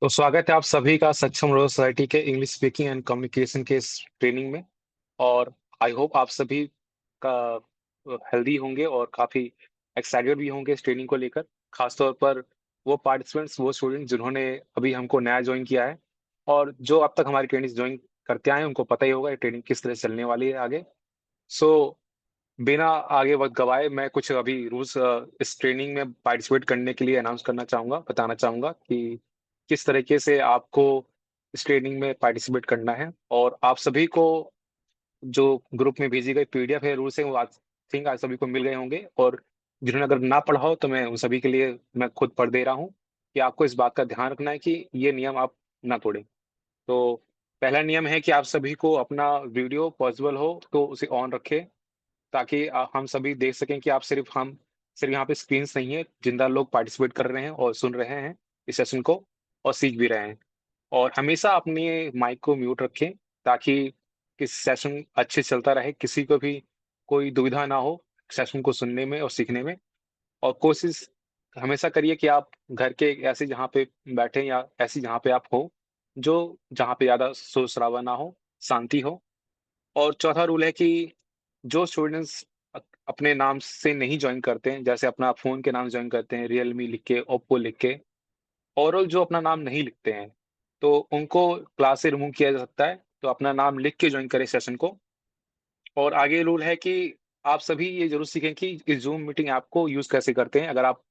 तो स्वागत है आप सभी का सक्षम रोजगार सोसाइटी के इंग्लिश स्पीकिंग एंड कम्युनिकेशन के इस ट्रेनिंग में। और आई होप आप सभी का हेल्दी होंगे और काफी एक्साइटेड भी होंगे इस ट्रेनिंग को लेकर। खासतौर पर वो पार्टिसिपेंट्स, वो स्टूडेंट जिन्होंने अभी हमको नया ज्वाइन किया है और जो अब तक हमारी ट्रेनिंग ज्वाइन करते आए हैं, उनको पता ही होगा ये ट्रेनिंग किस तरह से चलने वाली है आगे। सो बिना आगे वक्त गवाए मैं कुछ अभी रूल्स इस ट्रेनिंग में पार्टिसिपेट करने के लिए अनाउंस करना चाहूंगा, बताना चाहूंगा कि किस तरीके से आपको इस ट्रेनिंग में पार्टिसिपेट करना है। और आप सभी को जो ग्रुप में भेजी गई पीडीएफ है रूल्स है, वो आज थिंक आज सभी को मिल गए होंगे। और जिन्होंने अगर ना पढ़ा हो तो मैं उन सभी के लिए मैं खुद पढ़ दे रहा हूँ कि आपको इस बात का ध्यान रखना है कि ये नियम आप ना तोड़ें। तो पहला नियम है कि आप सभी को अपना वीडियो पॉसिबल हो तो उसे ऑन रखें, ताकि हम सभी देख सकें कि हम सिर्फ यहाँ पे स्क्रीन्स नहीं है, जिंदा लोग पार्टिसिपेट कर रहे हैं और सुन रहे हैं इस सेशन को और सीख भी रहे हैं। और हमेशा अपनी माइक को म्यूट रखें, ताकि इस सेशन अच्छे से चलता रहे, किसी को भी कोई दुविधा ना हो सेशन को सुनने में और सीखने में। और कोशिश हमेशा करिए कि आप घर के ऐसे जहाँ पे बैठे या ऐसी जहाँ पे आप हो, जो जहाँ पे ज्यादा शोर शराबा ना हो, शांति हो। और चौथा रूल है कि जो स्टूडेंट्स अपने नाम से नहीं ज्वाइन करते हैं, जैसे अपना फोन के नाम ज्वाइन करते हैं रियलमी लिख के, ओप्पो लिख के, ओवरऑल जो अपना नाम नहीं लिखते हैं, तो उनको क्लास से रिमूव किया जा सकता है। तो अपना नाम लिख के ज्वाइन करें सेशन को। और आगे रूल है कि आप सभी ये जरूर सीखें कि इस जूम मीटिंग ऐप को यूज कैसे करते हैं। अगर आप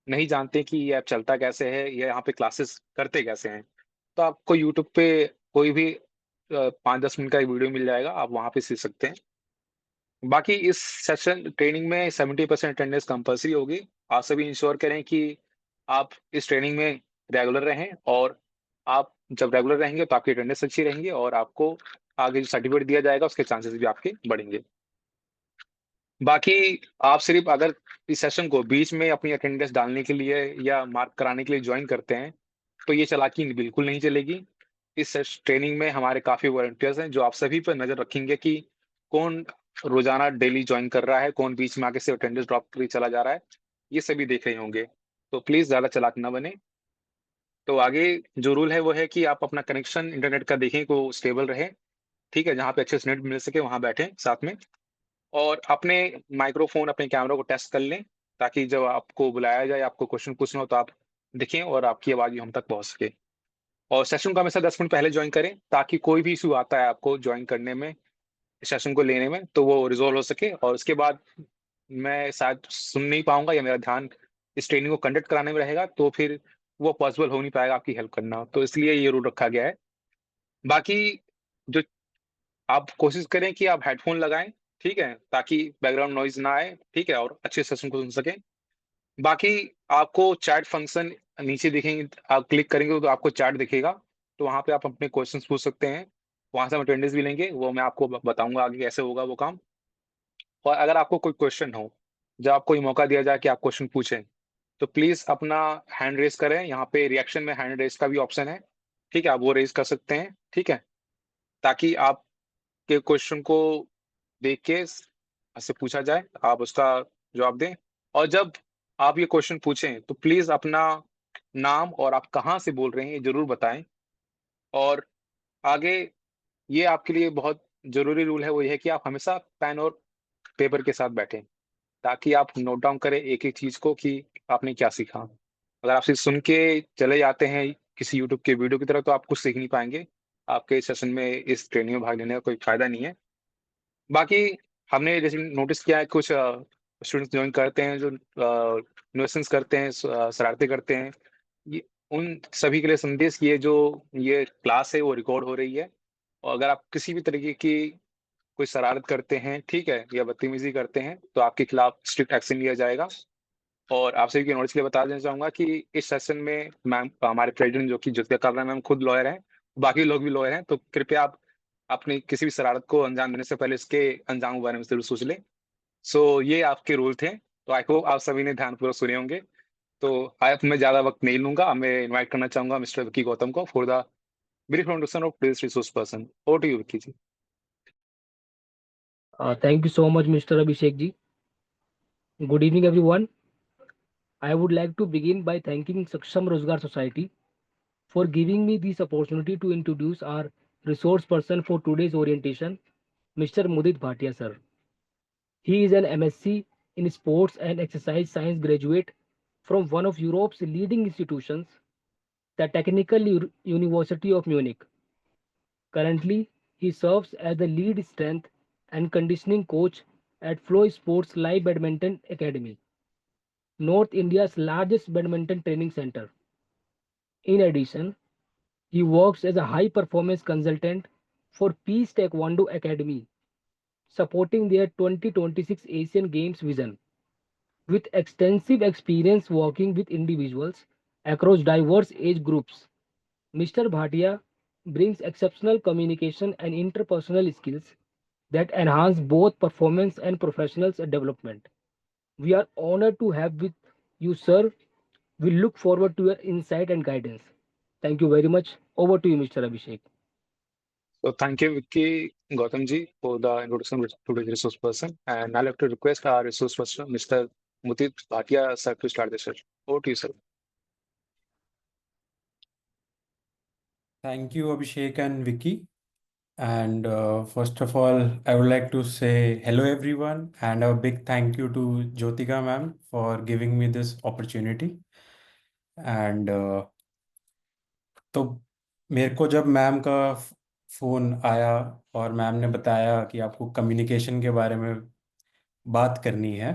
नहीं जानते कि ये ऐप चलता कैसे है या यहाँ पे क्लासेस करते कैसे हैं, तो आपको यूट्यूब पे कोई भी 5-10 मिनट का वीडियो मिल जाएगा, आप वहाँ पे सीख सकते हैं। बाकी इस सेशन ट्रेनिंग में 70% अटेंडेंस कंपलसरी होगी। आप सभी इंश्योर करें कि आप इस ट्रेनिंग में रेगुलर रहें। और आप जब रेगुलर रहेंगे तो आपकी अटेंडेंस अच्छी रहेंगी और आपको आगे जो सर्टिफिकेट दिया जाएगा उसके चांसेस भी आपके बढ़ेंगे। बाकी आप सिर्फ अगर इस सेशन को बीच में अपनी अटेंडेंस डालने के लिए या मार्क कराने के लिए ज्वाइन करते हैं, तो ये चालाकी बिल्कुल नहीं चलेगी। इस ट्रेनिंग में हमारे काफी वॉलंटियर्स हैं जो आप सभी पर नजर रखेंगे कि कौन रोजाना डेली ज्वाइन कर रहा है, कौन बीच में आके से अटेंडेंस ड्रॉप करके चला जा रहा है, ये सभी देख रहे होंगे। तो प्लीज ज्यादा चालाक ना बने। तो आगे जो रूल है वो है कि आप अपना कनेक्शन इंटरनेट का देखें को स्टेबल रहे। ठीक है, जहाँ पे अच्छे से नेट मिल सके वहां बैठें साथ में। और अपने माइक्रोफोन, अपने कैमरा को टेस्ट कर लें, ताकि जब आपको बुलाया जाए, आपको क्वेश्चन पूछना हो तो आप दिखें और आपकी आवाज भी हम तक पहुंच सके। और सेशन को हमेशा 10 मिनट पहले ज्वाइन करें, ताकि कोई भी इशू आता है आपको ज्वाइन करने में, सेशन को लेने में, तो वो रिजोल्व हो सके। और उसके बाद मैं शायद सुन नहीं पाऊंगा या मेरा ध्यान इस ट्रेनिंग को कंडक्ट कराने में रहेगा, तो फिर वो पॉसिबल हो नहीं पाएगा आपकी हेल्प करना। तो इसलिए ये रूल रखा गया है। बाकी जो आप कोशिश करें कि आप हेडफोन लगाएं, ठीक है, ताकि बैकग्राउंड नॉइज ना आए, ठीक है, और अच्छे सेशन को सुन सकें। बाकी आपको चैट फंक्शन नीचे दिखेंगे, आप क्लिक करेंगे तो आपको चैट दिखेगा। तो वहां पे आप अपने क्वेश्चंस पूछ सकते हैं, वहां से हम अटेंडेंस भी लेंगे, वो मैं आपको बताऊंगा आगे कैसे होगा वो काम। और अगर आपको कोई क्वेश्चन हो, जब आपको ये मौका दिया जाए कि आप क्वेश्चन पूछें, तो प्लीज अपना हैंड रेज करें। यहाँ पे रिएक्शन में हैंड रेज का भी ऑप्शन है, ठीक है, आप वो रेज कर सकते हैं, ठीक है, ताकि आपके क्वेश्चन को देख के से पूछा जाए, आप उसका जवाब दें। और जब आप ये क्वेश्चन पूछें तो प्लीज अपना नाम और आप कहाँ से बोल रहे हैं ये जरूर बताएं। और आगे ये आपके लिए बहुत जरूरी रूल है, वो ये है कि आप हमेशा पेन और पेपर के साथ बैठें, ताकि आप नोट डाउन करें एक एक चीज को कि आपने क्या सीखा। अगर आप सिर्फ सुन के चले जाते हैं किसी यूट्यूब के वीडियो की तरह, तो आप कुछ सीख नहीं पाएंगे। आपके सेशन में, इस ट्रेनिंग में भाग लेने का कोई फायदा नहीं है। बाकी हमने जैसे नोटिस किया है कुछ स्टूडेंट्स ज्वाइन करते हैं जो न्यूसेंस करते हैं, शरारतें करते हैं। ये उन सभी के लिए संदेश कि ये क्लास है वो रिकॉर्ड हो रही है। और अगर आप किसी भी तरीके की कोई शरारत करते हैं, ठीक है, या बदतमीजी करते हैं, तो आपके खिलाफ स्ट्रिक्ट एक्शन लिया जाएगा। और आप सभी की नॉलेज के लिए बता देना चाहूंगा कि इस सेशन में मैम, हमारे प्रेसिडेंट जो कि ज्योतिका काबरा मैम खुद लॉयर हैं, बाकी लोग भी लॉयर हैं, तो कृपया आप अपनी किसी भी शरारत को अंजाम देने से पहले इसके अंजाम के बारे में जरूर सोच लें। सो ये आपके रूल थे, तो आई होप आप सभी ने ध्यानपूर्वक सुने होंगे। तो आई मैं ज्यादा वक्त नहीं लूंगा, मैं इनवाइट करना चाहूंगा मिस्टर विक्की गौतम को for the brief introduction of this resource person. Over to you Vicky ji. Thank you so much, Mr. Abhishek ji. Good evening, everyone. I would like to begin by thanking Saksham Rozgar Society for giving me this opportunity to introduce our resource person for today's orientation, Mr. Mudit Bhatia, sir. He is an MSc in Sports and Exercise Science graduate from one of Europe's leading institutions, the Technical University of Munich. Currently, he serves as the lead strength and conditioning coach at Flow Sports Live Badminton Academy, North India's largest badminton training center. In addition, he works as a high performance consultant for Peace Taekwondo Academy, supporting their 2026 Asian Games vision. With extensive experience working with individuals across diverse age groups, Mr. Bhatia brings exceptional communication and interpersonal skills that enhance both performance and professional development. We are honored to have with you, sir. We look forward to your insight and guidance. Thank you very much. Over to you, Mr. Abhishek. So thank you, Vicky Gautam ji, for the introduction to the resource person. And I'd like to request our resource person, Mr. Mudit Bhatia, sir, to start the session. Over to you, sir. Thank you, Abhishek and Vicky. And first of all, I would like to say hello, everyone, and a big thank you to Jyotika ma'am for giving me this opportunity. And तो मेरे को जब ma'am का phone आया और ma'am ने बताया कि आपको कम्युनिकेशन के बारे में बात करनी है,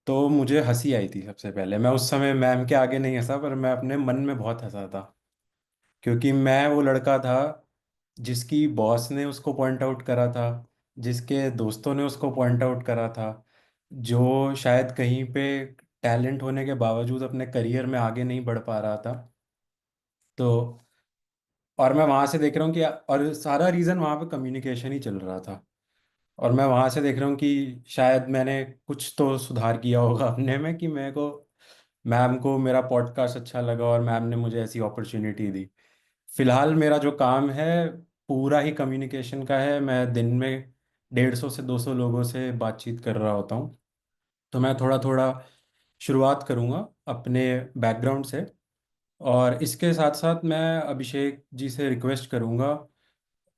तो मुझे हंसी आई थी। सबसे पहले मैं उस समय मैम के आगे नहीं हंसा, पर मैं अपने मन में बहुत हंसा था, क्योंकि मैं वो लड़का था जिसकी बॉस ने उसको पॉइंट आउट करा था, जिसके दोस्तों ने उसको पॉइंट आउट करा था, जो शायद कहीं पे टैलेंट होने के बावजूद अपने करियर में आगे नहीं बढ़ पा रहा था। तो और मैं वहाँ से देख रहा हूँ कि और सारा रीज़न वहाँ पे कम्युनिकेशन ही चल रहा था। और मैं वहाँ से देख रहा हूँ कि शायद मैंने कुछ तो सुधार किया होगा अपने में, कि मेरे को मैम को मेरा पॉडकास्ट अच्छा लगा और मैम ने मुझे ऐसी अपॉर्चुनिटी दी। फिलहाल मेरा जो काम है पूरा ही कम्युनिकेशन का है। मैं दिन में 150 से 200 लोगों से बातचीत कर रहा होता हूँ। तो मैं थोड़ा थोड़ा शुरुआत करूँगा अपने बैकग्राउंड से, और इसके साथ साथ मैं अभिषेक जी से रिक्वेस्ट करूँगा,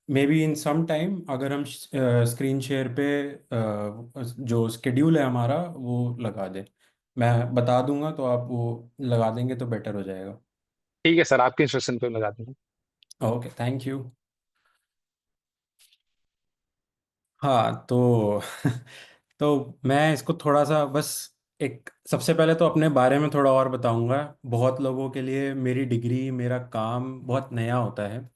may be in some time अगर हम स्क्रीन शेयर पे जो स्केड्यूल है हमारा वो लगा दें। मैं बता दूंगा तो आप वो लगा देंगे तो बेटर हो जाएगा। ठीक है सर, आपके इंस्ट्रक्शन पे लगा देंगे। Okay, thank you. हाँ, तो तो मैं इसको थोड़ा सा बस एक सबसे पहले तो अपने बारे में थोड़ा और बताऊंगा। बहुत लोगों के लिए मेरी डिग्री, मेरा काम बहुत नया होता है,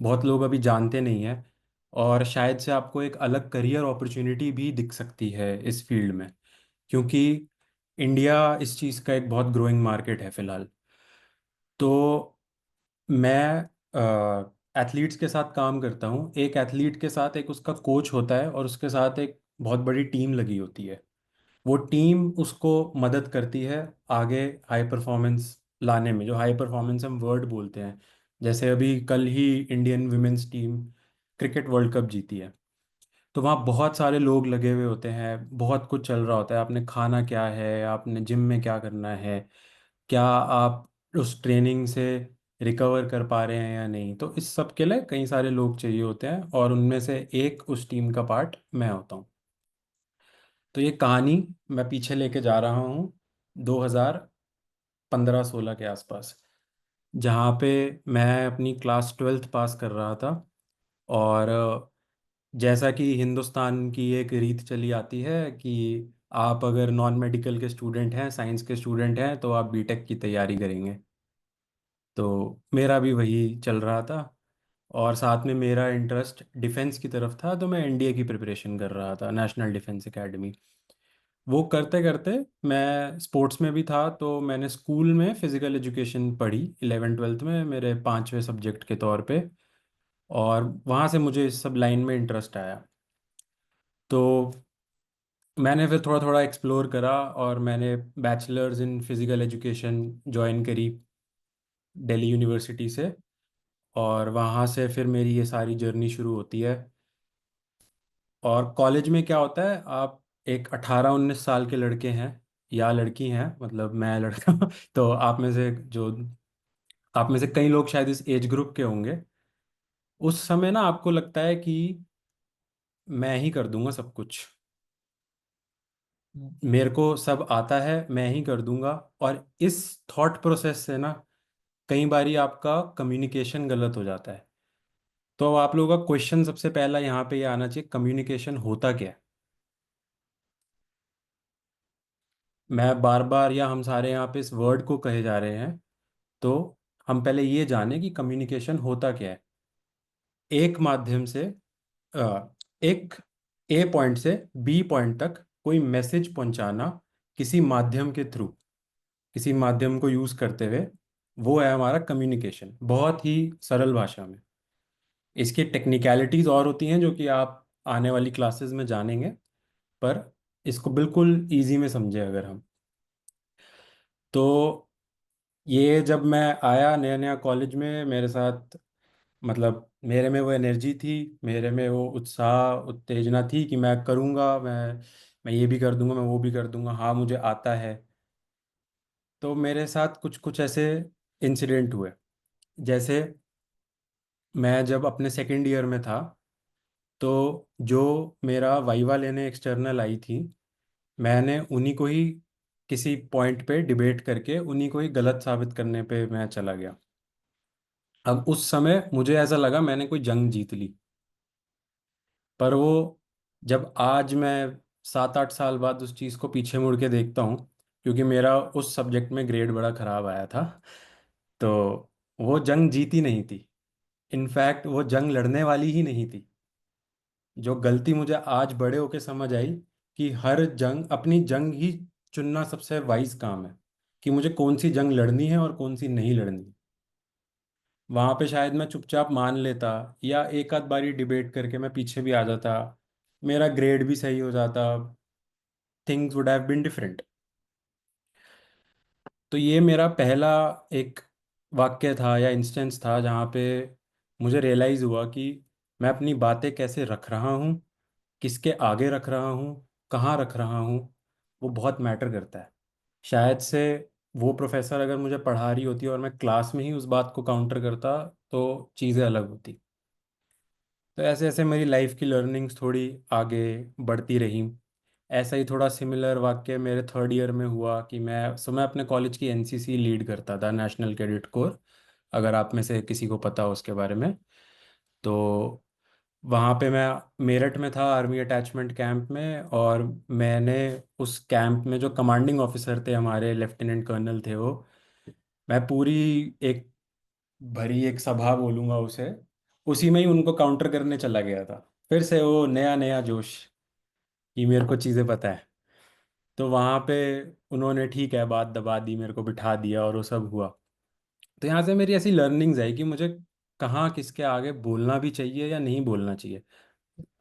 बहुत लोग अभी जानते नहीं हैं, और शायद से आपको एक अलग करियर अपॉर्चुनिटी भी दिख सकती है इस फील्ड में, क्योंकि इंडिया इस चीज़ का एक बहुत ग्रोइंग मार्केट है फिलहाल। तो मैं एथलीट्स के साथ काम करता हूँ। एक एथलीट के साथ एक उसका कोच होता है, और उसके साथ एक बहुत बड़ी टीम लगी होती है। वो टीम उसको मदद करती है आगे हाई परफॉर्मेंस लाने में। जो हाई परफॉर्मेंस हम वर्ड बोलते हैं, जैसे अभी कल ही Indian women's team cricket World Cup जीती है, तो वहाँ बहुत सारे लोग लगे हुए होते हैं, बहुत कुछ चल रहा होता है। आपने खाना क्या है, आपने जिम में क्या करना है, क्या आप उस ट्रेनिंग से रिकवर कर पा रहे हैं या नहीं। तो इस सब के लिए कई सारे लोग चाहिए होते हैं, और उनमें से एक उस टीम का पार्ट मैं होता हूँ। तो ये कहानी मैं पीछे लेके जा रहा हूँ 2015-16 के आसपास, जहाँ पे मैं अपनी क्लास 12th पास कर रहा था। और जैसा कि हिंदुस्तान की एक रीत चली आती है कि आप अगर नॉन मेडिकल के स्टूडेंट हैं, साइंस के स्टूडेंट हैं, तो आप बीटेक की तैयारी करेंगे। तो मेरा भी वही चल रहा था, और साथ में मेरा इंटरेस्ट डिफेंस की तरफ था, तो मैं एनडीए की प्रिपरेशन कर रहा था, नेशनल डिफेंस एकेडमी। वो करते करते मैं स्पोर्ट्स में भी था। तो मैंने स्कूल में फिज़िकल एजुकेशन पढ़ी 11th-12th में, मेरे 5वें सब्जेक्ट के तौर पे, और वहाँ से मुझे इस सब लाइन में इंटरेस्ट आया। तो मैंने फिर थोड़ा थोड़ा एक्सप्लोर करा, और मैंने bachelors in physical education join करी दिल्ली यूनिवर्सिटी से। और वहाँ से फिर मेरी ये सारी जर्नी शुरू होती है। और कॉलेज में क्या होता है, आप एक 18-19 साल के लड़के हैं या लड़की हैं, मतलब मैं लड़का तो आप में से जो आप में से कई लोग शायद इस एज ग्रुप के होंगे। उस समय ना आपको लगता है कि मैं ही कर दूंगा सब कुछ, मेरे को सब आता है, मैं ही कर दूंगा। और इस थॉट प्रोसेस से ना कई बारी आपका कम्युनिकेशन गलत हो जाता है। तो अब आप लोगों का क्वेश्चन सबसे पहला यहाँ पे ये आना चाहिए, कम्युनिकेशन होता क्या है। मैं बार बार, या हम सारे यहाँ पे इस वर्ड को कहे जा रहे हैं, तो हम पहले ये जाने कि कम्युनिकेशन होता क्या है। एक माध्यम से एक ए पॉइंट से बी पॉइंट तक कोई मैसेज पहुंचाना किसी माध्यम के थ्रू, किसी माध्यम को यूज करते हुए, वो है हमारा कम्युनिकेशन, बहुत ही सरल भाषा में। इसकी टेक्निकलिटीज और होती हैं जो कि आप आने वाली क्लासेस में जानेंगे, पर इसको बिल्कुल इजी में समझे अगर हम, तो ये जब मैं आया नया नया कॉलेज में, मेरे साथ मतलब मेरे में वो एनर्जी थी, मेरे में वो उत्साह उत्तेजना थी कि मैं करूँगा, मैं ये भी कर दूंगा, मैं वो भी कर दूंगा, हाँ मुझे आता है। तो मेरे साथ कुछ कुछ ऐसे इंसिडेंट हुए। जैसे मैं जब अपने सेकंड ईयर में था, तो जो मेरा वाइवा लेने एक्सटर्नल आई थी, मैंने उन्हीं को ही किसी पॉइंट पे डिबेट करके उन्हीं को ही गलत साबित करने पे मैं चला गया। अब उस समय मुझे ऐसा लगा मैंने कोई जंग जीत ली, पर वो जब आज मैं 7-8 साल बाद उस चीज़ को पीछे मुड़ के देखता हूँ, क्योंकि मेरा उस सब्जेक्ट में ग्रेड बड़ा ख़राब आया था, तो वो जंग जीती नहीं थी। इनफैक्ट वो जंग लड़ने वाली ही नहीं थी। जो गलती मुझे आज बड़े होके समझ आई कि हर जंग, अपनी जंग ही चुनना सबसे वाइज काम है, कि मुझे कौन सी जंग लड़नी है और कौन सी नहीं लड़नी। वहां पे शायद मैं चुपचाप मान लेता, या एक आध बारी डिबेट करके मैं पीछे भी आ जाता, मेरा ग्रेड भी सही हो जाता, things would have been different. तो ये मेरा पहला एक वाक्य था या इंस्टेंस था जहाँ पे मुझे रियलाइज़ हुआ कि मैं अपनी बातें कैसे रख रहा हूँ, किसके आगे रख रहा हूँ, कहाँ रख रहा हूँ, वो बहुत मैटर करता है। शायद से वो प्रोफेसर अगर मुझे पढ़ा रही होती और मैं क्लास में ही उस बात को काउंटर करता, तो चीज़ें अलग होती। तो ऐसे ऐसे मेरी लाइफ की लर्निंग्स थोड़ी आगे बढ़ती रही। ऐसा ही थोड़ा सिमिलर वाक्य मेरे थर्ड ईयर में हुआ कि मैं अपने कॉलेज की एनसीसी लीड करता था, नेशनल कैडेट कोर, अगर आप में से किसी को पता हो उसके बारे में। तो वहाँ पे मैं मेरठ में था, आर्मी अटैचमेंट कैंप में, और मैंने उस कैंप में जो कमांडिंग ऑफिसर थे हमारे, लेफ्टिनेंट कर्नल थे वो, मैं पूरी एक भरी एक सभा बोलूँगा उसे, उसी में ही उनको काउंटर करने चला गया था। फिर से वो नया नया जोश कि मेरे को चीज़ें पता है। तो वहाँ पे उन्होंने ठीक है बात दबा दी, मेरे को बिठा दिया और वो सब हुआ। तो यहाँ से मेरी ऐसी लर्निंग्स है कि मुझे कहाँ किसके आगे बोलना भी चाहिए या नहीं बोलना चाहिए।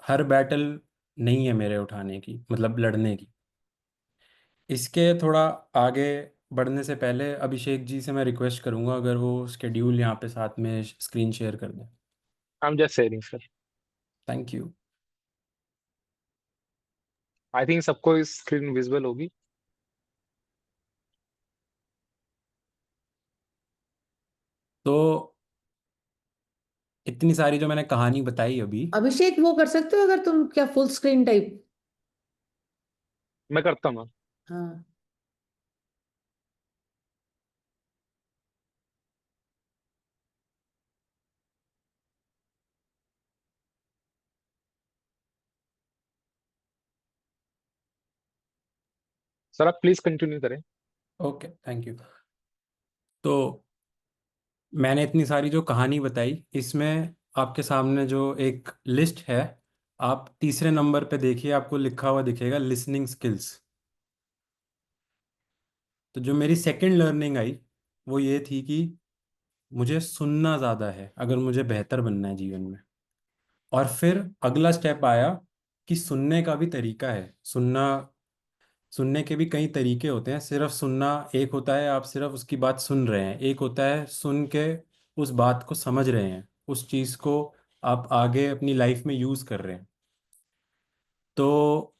हर बैटल नहीं है मेरे उठाने की, मतलब लड़ने की। इसके थोड़ा आगे बढ़ने से पहले अभिषेक जी से मैं रिक्वेस्ट करूंगा अगर वो स्केड्यूल यहाँ पे साथ में स्क्रीन शेयर कर दें। I am just sharing sir. Thank you. I think सबको इस स्क्रीन विजिबल होगी। तो इतनी सारी जो मैंने कहानी बताई अभी, अभिषेक वो कर सकते हो अगर तुम, क्या फुल स्क्रीन टाइप? मैं करता हूँ। हाँ। सर आप प्लीज कंटिन्यू करें। Okay thank you. तो मैंने इतनी सारी जो कहानी बताई, इसमें आपके सामने जो एक लिस्ट है, आप तीसरे नंबर पे देखिए, आपको लिखा हुआ दिखेगा लिसनिंग स्किल्स। तो जो मेरी सेकंड लर्निंग आई वो ये थी कि मुझे सुनना ज़्यादा है अगर मुझे बेहतर बनना है जीवन में। और फिर अगला स्टेप आया कि सुनने का भी तरीका है। सुनने के भी कई तरीके होते हैं। सिर्फ सुनना एक होता है, आप सिर्फ उसकी बात सुन रहे हैं, एक होता है सुन के उस बात को समझ रहे हैं, उस चीज़ को आप आगे अपनी लाइफ में यूज़ कर रहे हैं। तो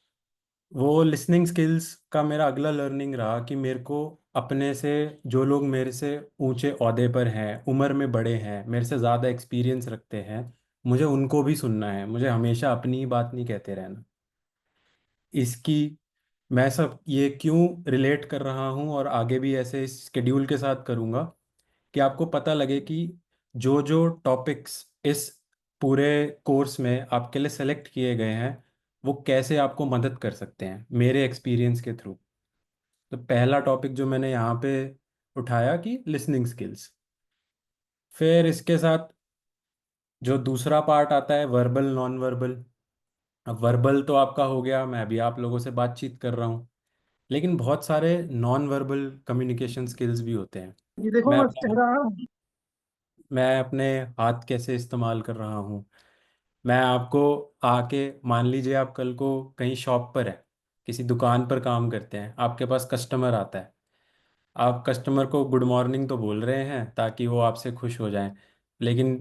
वो लिसनिंग स्किल्स का मेरा अगला लर्निंग रहा कि मेरे को अपने से जो लोग मेरे से ऊंचे ओहदे पर हैं, उम्र में बड़े हैं, मेरे से ज़्यादा एक्सपीरियंस रखते हैं, मुझे उनको भी सुनना है। मुझे हमेशा अपनी ही बात नहीं कहते रहना। इसकी मैं सब ये क्यों रिलेट कर रहा हूँ और आगे भी ऐसे इस स्केड्यूल के साथ करूँगा कि आपको पता लगे कि जो जो टॉपिक्स इस पूरे कोर्स में आपके लिए सेलेक्ट किए गए हैं वो कैसे आपको मदद कर सकते हैं मेरे एक्सपीरियंस के थ्रू। तो पहला टॉपिक जो मैंने यहाँ पे उठाया कि लिसनिंग स्किल्स। फिर इसके साथ जो दूसरा पार्ट आता है वर्बल नॉन वर्बल। अब वर्बल तो आपका हो गया, मैं अभी आप लोगों से बातचीत कर रहा हूँ, लेकिन बहुत सारे नॉन वर्बल कम्युनिकेशन स्किल्स भी होते हैं। ये देखो मैं मैं अपना चेहरा। मैं अपने हाथ कैसे इस्तेमाल कर रहा हूँ। मैं आपको आके, मान लीजिए आप कल को कहीं शॉप पर है, किसी दुकान पर काम करते हैं, आपके पास कस्टमर आता है, आप कस्टमर को गुड मॉर्निंग तो बोल रहे हैं ताकि वो आपसे खुश हो जाएं, लेकिन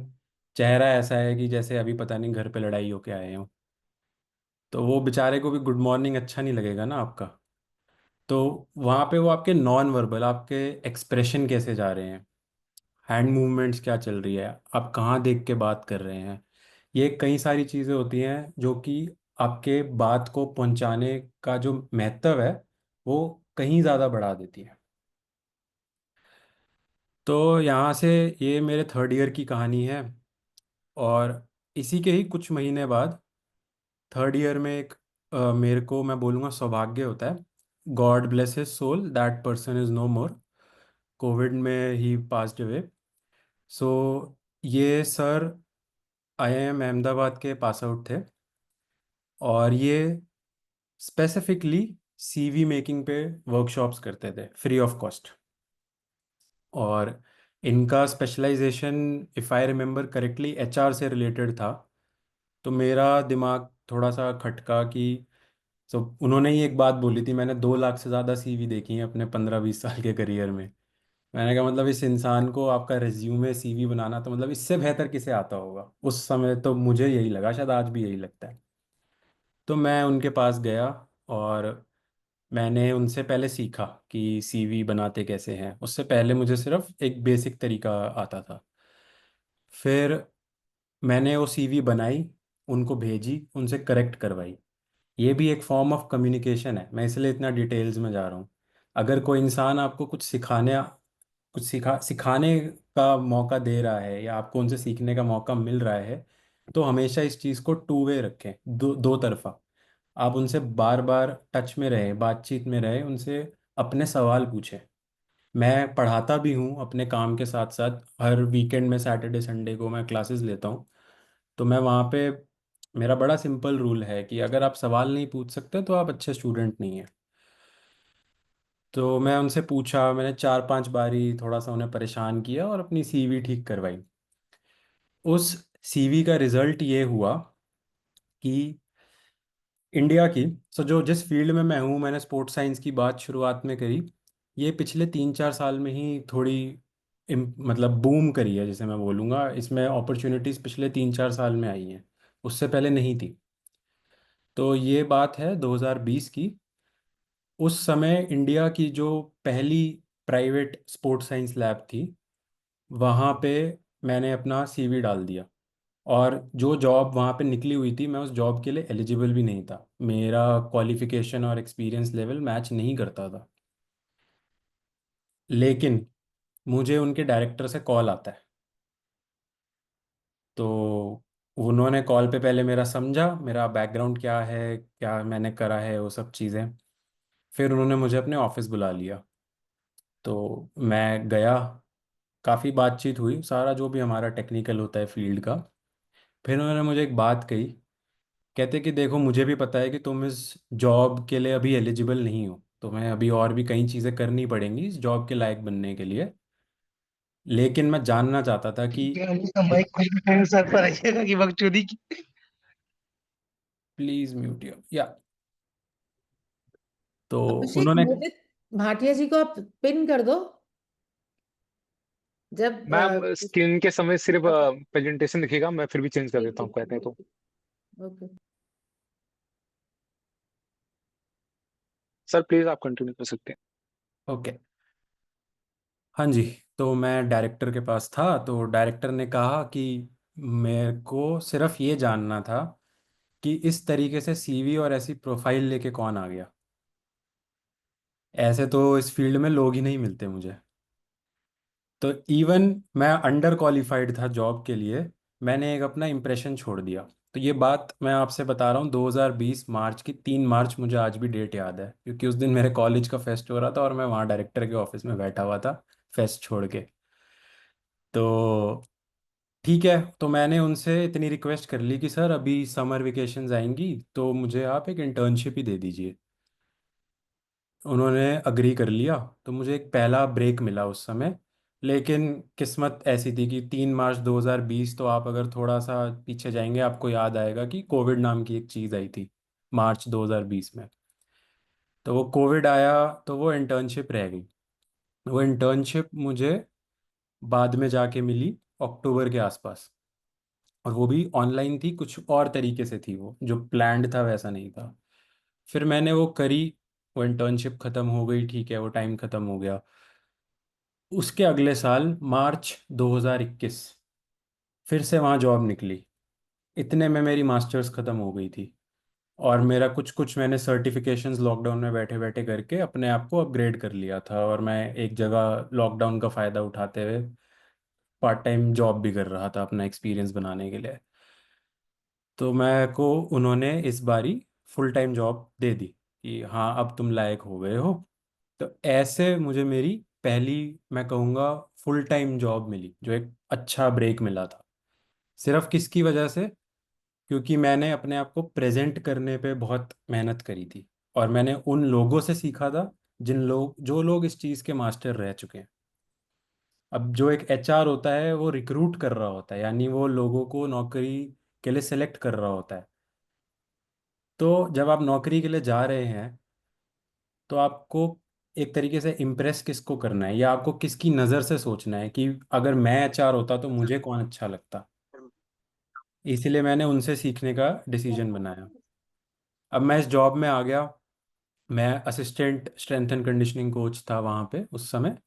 चेहरा ऐसा है कि जैसे अभी पता नहीं घर पे लड़ाई होके आए हो, तो वो बेचारे को भी गुड मॉर्निंग अच्छा नहीं लगेगा ना आपका। तो वहाँ पे वो आपके नॉन वर्बल, आपके एक्सप्रेशन कैसे जा रहे हैं, हैंड मूवमेंट्स क्या चल रही है, आप कहाँ देख के बात कर रहे हैं, ये कई सारी चीज़ें होती हैं जो कि आपके बात को पहुंचाने का जो महत्व है वो कहीं ज़्यादा बढ़ा देती है। तो यहाँ से ये मेरे थर्ड ईयर की कहानी है। और इसी के ही कुछ महीने बाद थर्ड ईयर में एक मेरे को, मैं बोलूँगा सौभाग्य होता है, God bless his soul, that person is no more, Covid में ही पास्ड अवे। सो ये सर आईआईएम अहमदाबाद के पास आउट थे और ये स्पेसिफिकली सीवी मेकिंग पे वर्कशॉप्स करते थे फ्री ऑफ कॉस्ट। और इनका specialization, if I remember correctly, HR से रिलेटेड था। तो मेरा दिमाग थोड़ा सा खटका कि सो उन्होंने ही एक बात बोली थी, मैंने 2 लाख से ज़्यादा सीवी देखी हैं अपने 15-20 साल के करियर में। मैंने कहा मतलब इस इंसान को आपका रिज्यूमे सीवी बनाना तो मतलब इससे बेहतर किसे आता होगा। उस समय तो मुझे यही लगा, शायद आज भी यही लगता है। तो मैं उनके पास गया और मैंने उनसे पहले सीखा कि सीवी बनाते कैसे हैं। उससे पहले मुझे सिर्फ एक बेसिक तरीका आता था। फिर मैंने वो सीवी बनाई, उनको भेजी, उनसे करेक्ट करवाई। ये भी एक फॉर्म ऑफ कम्युनिकेशन है, मैं इसलिए इतना डिटेल्स में जा रहा हूँ। अगर कोई इंसान आपको कुछ सिखाने का मौका दे रहा है या आपको उनसे सीखने का मौका मिल रहा है, तो हमेशा इस चीज़ को टू वे रखें, दो दो तरफा। आप उनसे बार बार टच में रहे, बातचीत में रहे, उनसे अपने सवाल पूछें। मैं पढ़ाता भी हूँ अपने काम के साथ साथ, हर वीकेंड में सैटरडे संडे को मैं क्लासेस लेता हूँ। तो मैं वहाँ पे, मेरा बड़ा सिंपल रूल है कि अगर आप सवाल नहीं पूछ सकते तो आप अच्छे स्टूडेंट नहीं हैं। तो मैं उनसे पूछा, मैंने 4-5 बारी थोड़ा सा उन्हें परेशान किया और अपनी सीवी ठीक करवाई। उस सीवी का रिजल्ट ये हुआ कि इंडिया की, सो जो जिस फील्ड में मैं हूँ, मैंने स्पोर्ट्स साइंस की बात शुरुआत में करी, ये पिछले 3-4 साल में ही थोड़ी मतलब बूम करी है, जैसे मैं बोलूँगा, इसमें अपॉर्चुनिटीज़ पिछले 3-4 साल में आई हैं, उससे पहले नहीं थी। तो ये बात है 2020 की। उस समय इंडिया की जो पहली प्राइवेट स्पोर्ट्स साइंस लैब थी, वहाँ पे मैंने अपना सीवी डाल दिया। और जो जॉब वहाँ पे निकली हुई थी, मैं उस जॉब के लिए एलिजिबल भी नहीं था, मेरा क्वालिफिकेशन और एक्सपीरियंस लेवल मैच नहीं करता था। लेकिन मुझे उनके डायरेक्टर से कॉल आता है। तो उन्होंने कॉल पे पहले मेरा समझा, मेरा बैकग्राउंड क्या है, क्या मैंने करा है, वो सब चीज़ें। फिर उन्होंने मुझे अपने ऑफिस बुला लिया। तो मैं गया, काफ़ी बातचीत हुई, सारा जो भी हमारा टेक्निकल होता है फील्ड का। फिर उन्होंने मुझे एक बात कही, कहते कि देखो मुझे भी पता है कि तुम इस जॉब के लिए अभी एलिजिबल नहीं हो, तुम्हें अभी और भी कई चीज़ें करनी पड़ेंगी इस जॉब के लायक बनने के लिए। लेकिन मैं जानना चाहता था कि माइक खुद सर पर आइएगा कि बकचोदी की। प्लीज़ म्यूट या। तो अभिषेक, उन्होंने, मोदित भाटिया जी को आप पिन कर दो जब मैम स्क्रीन के समय सिर्फ ओके प्रेजेंटेशन दिखेगा, मैं फिर भी चेंज कर ठीक देता ठीक हूँ कहते हैं तो। ठीक ओके। सर प्लीज आप कंटिन्यू कर सकते हैं। ओके। हाँ जी। तो मैं डायरेक्टर के पास था, तो डायरेक्टर ने कहा कि मेरे को सिर्फ ये जानना था कि इस तरीके से सीवी और ऐसी प्रोफाइल लेके कौन आ गया। ऐसे तो इस फील्ड में लोग ही नहीं मिलते मुझे। तो इवन मैं अंडर क्वालिफाइड था जॉब के लिए, मैंने एक अपना इम्प्रेशन छोड़ दिया। तो ये बात मैं आपसे बता रहा हूँ 2020 मार्च की, 3 मार्च, मुझे आज भी डेट याद है क्योंकि उस दिन मेरे कॉलेज का फेस्ट हो रहा था और मैं वहाँ डायरेक्टर के ऑफिस में बैठा हुआ था फेस्ट छोड़ के। तो ठीक है, तो मैंने उनसे इतनी रिक्वेस्ट कर ली कि सर अभी समर वेकेशंस आएंगी तो मुझे आप एक इंटर्नशिप ही दे दीजिए। उन्होंने अग्री कर लिया। तो मुझे एक पहला ब्रेक मिला उस समय। लेकिन किस्मत ऐसी थी कि 3 मार्च 2020, तो आप अगर थोड़ा सा पीछे जाएंगे आपको याद आएगा कि कोविड नाम की एक चीज़ आई थी मार्च 2020 में। तो वो कोविड आया, तो वो इंटर्नशिप रह गई। वो इंटर्नशिप मुझे बाद में जाके मिली अक्टूबर के आसपास। और वो भी ऑनलाइन थी, कुछ और तरीके से थी, वो जो प्लान्ड था वैसा नहीं था। फिर मैंने वो करी। वो इंटर्नशिप ख़त्म हो गई, ठीक है, वो टाइम ख़त्म हो गया। उसके अगले साल मार्च 2021 फिर से वहाँ जॉब निकली। इतने में मेरी मास्टर्स ख़त्म हो गई थी। और मेरा कुछ कुछ मैंने सर्टिफिकेशंस लॉकडाउन में बैठे बैठे करके अपने आप को अपग्रेड कर लिया था, और मैं एक जगह लॉकडाउन का फ़ायदा उठाते हुए पार्ट टाइम जॉब भी कर रहा था अपना एक्सपीरियंस बनाने के लिए। तो मैं को उन्होंने इस बारी फुल टाइम जॉब दे दी कि हाँ अब तुम लायक हो गए हो। तो ऐसे मुझे मेरी पहली, मैं कहूँगा, फुल टाइम जॉब मिली, जो एक अच्छा ब्रेक मिला था। सिर्फ किसकी वजह से? क्योंकि मैंने अपने आप को प्रेजेंट करने पे बहुत मेहनत करी थी, और मैंने उन लोगों से सीखा था जो लोग इस चीज़ के मास्टर रह चुके हैं। अब जो एक एचआर होता है वो रिक्रूट कर रहा होता है, यानी वो लोगों को नौकरी के लिए सेलेक्ट कर रहा होता है। तो जब आप नौकरी के लिए जा रहे हैं तो आपको एक तरीके से इम्प्रेस किसको करना है, या आपको किसकी नज़र से सोचना है कि अगर मैं एचआर होता तो मुझे कौन अच्छा लगता। इसीलिए मैंने उनसे सीखने का डिसीजन बनाया। अब मैं इस जॉब में आ गया। मैं assistant strength and conditioning coach था वहाँ पे उस समय।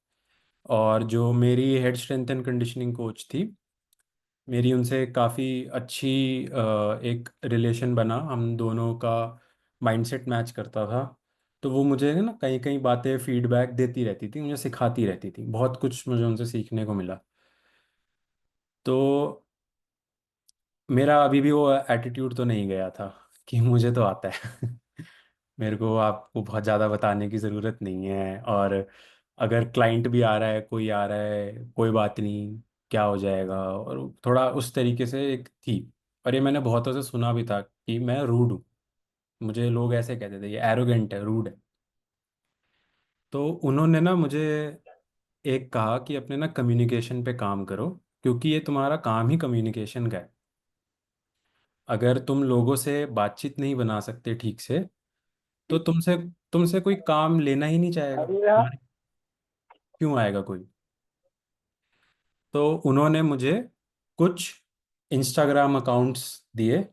और जो मेरी head strength and conditioning coach थी, मेरी उनसे काफ़ी अच्छी एक रिलेशन बना, हम दोनों का माइंडसेट मैच करता था। तो वो मुझे ना कई कई बातें फीडबैक देती रहती थी, मुझे सिखाती रहती थी, बहुत कुछ मुझे उनसे सीखने को मिला। तो मेरा अभी भी वो एटीट्यूड तो नहीं गया था कि मुझे तो आता है। मेरे को आपको बहुत ज़्यादा बताने की ज़रूरत नहीं है। और अगर क्लाइंट भी आ रहा है, कोई आ रहा है, कोई बात नहीं, क्या हो जाएगा, और थोड़ा उस तरीके से एक थी। और ये मैंने बहुतों से सुना भी था कि मैं रूड हूँ। मुझे लोग ऐसे कहते थे, ये एरोगेंट है, रूड है। तो उन्होंने ना मुझे एक कहा कि अपने ना कम्युनिकेशन पे काम करो, क्योंकि ये तुम्हारा काम ही कम्युनिकेशन का है। अगर तुम लोगों से बातचीत नहीं बना सकते ठीक से, तो तुमसे तुमसे कोई काम लेना ही नहीं चाहेगा, तुम्हारे क्यों आएगा कोई। तो उन्होंने मुझे कुछ इंस्टाग्राम अकाउंट्स दिए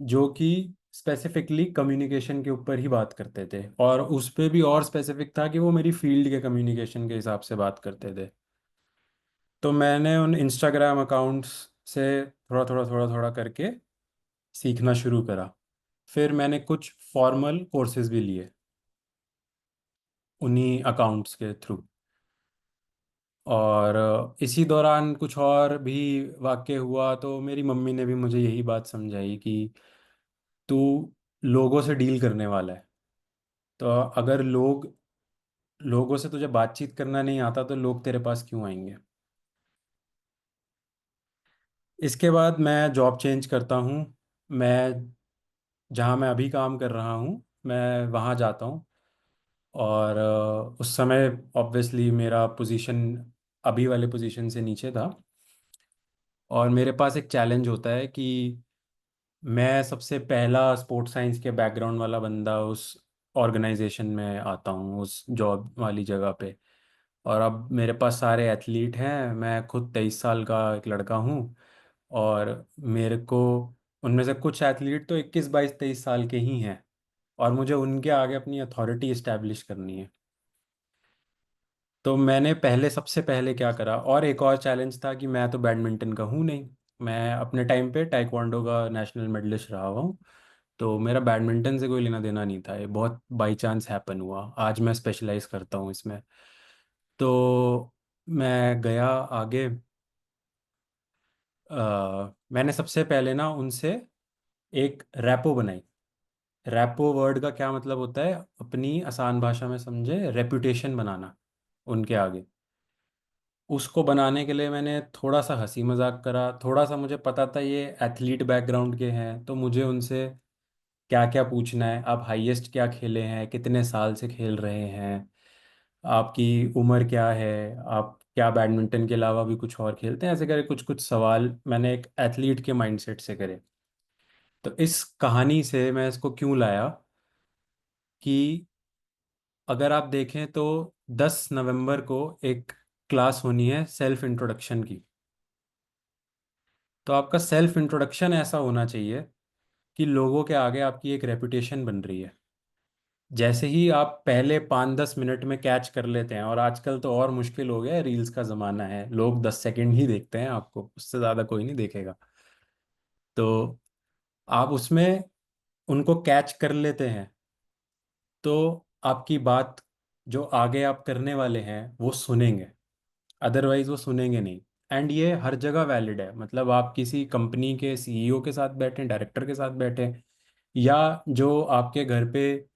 जो कि स्पेसिफिकली कम्युनिकेशन के ऊपर ही बात करते थे, और उस पे भी और स्पेसिफिक था कि वो मेरी फील्ड के कम्युनिकेशन के हिसाब से बात करते थे। तो मैंने उन इंस्टाग्राम अकाउंट्स से थोड़ा थोड़ा थोड़ा थोड़ा करके सीखना शुरू करा। फिर मैंने कुछ फॉर्मल कोर्सेज भी लिए उन्हीं अकाउंट्स के थ्रू। और इसी दौरान कुछ और भी वाक़या हुआ, तो मेरी मम्मी ने भी मुझे यही बात समझाई कि तू लोगों से डील करने वाला है। तो अगर लोगों से तुझे बातचीत करना नहीं आता तो लोग तेरे पास क्यों आएंगे। इसके बाद मैं जॉब चेंज करता हूँ। मैं जहाँ मैं अभी काम कर रहा हूँ, मैं वहाँ जाता हूँ। और उस समय ऑब्वियसली मेरा पोजीशन अभी वाले पोजीशन से नीचे था। और मेरे पास एक चैलेंज होता है कि मैं सबसे पहला स्पोर्ट्स साइंस के बैकग्राउंड वाला बंदा उस ऑर्गेनाइजेशन में आता हूँ, उस जॉब वाली जगह पे। और अब मेरे पास सारे एथलीट हैं, मैं खुद 23 साल का एक लड़का हूँ। और मेरे को उनमें से कुछ एथलीट तो 21 22 23 साल के ही हैं। और मुझे उनके आगे अपनी अथॉरिटी इस्टेब्लिश करनी है। तो मैंने सबसे पहले क्या करा, और एक और चैलेंज था कि मैं तो बैडमिंटन का हूँ नहीं। मैं अपने टाइम पे ताइक्वांडो का नेशनल मेडलिस्ट रहा हुआ हूँ। तो मेरा बैडमिंटन से कोई लेना देना नहीं था, ये बहुत बाई चांस हैपन हुआ, आज मैं स्पेशलाइज करता हूँ इसमें। तो मैं गया आगे। मैंने सबसे पहले ना उनसे एक रैपो बनाई। रैपो वर्ड का क्या मतलब होता है, अपनी आसान भाषा में समझे, रेपुटेशन बनाना उनके आगे। उसको बनाने के लिए मैंने थोड़ा सा हंसी मजाक करा, थोड़ा सा मुझे पता था ये एथलीट बैकग्राउंड के हैं, तो मुझे उनसे क्या क्या पूछना है, आप हाईएस्ट क्या खेले हैं, कितने साल से खेल रहे हैं, आपकी उम्र क्या है, आप क्या बैडमिंटन के अलावा भी कुछ और खेलते हैं, ऐसे करे कुछ कुछ सवाल मैंने एक एथलीट के माइंडसेट से करे। तो इस कहानी से मैं इसको क्यों लाया कि अगर आप देखें तो 10 नवंबर को एक क्लास होनी है सेल्फ इंट्रोडक्शन की। तो आपका सेल्फ इंट्रोडक्शन ऐसा होना चाहिए कि लोगों के आगे आपकी एक रेपुटेशन बन रही है। जैसे ही आप पहले 5-10 मिनट में कैच कर लेते हैं, और आजकल तो और मुश्किल हो गया है, रील्स का ज़माना है, लोग 10 सेकंड ही देखते हैं आपको, उससे ज़्यादा कोई नहीं देखेगा। तो आप उसमें उनको कैच कर लेते हैं तो आपकी बात जो आगे आप करने वाले हैं वो सुनेंगे, अदरवाइज वो सुनेंगे नहीं। एंड ये हर जगह वैलिड है, मतलब आप किसी कंपनी के सीईओ के साथ बैठे, डायरेक्टर के साथ बैठे, या जो आपके घर पे,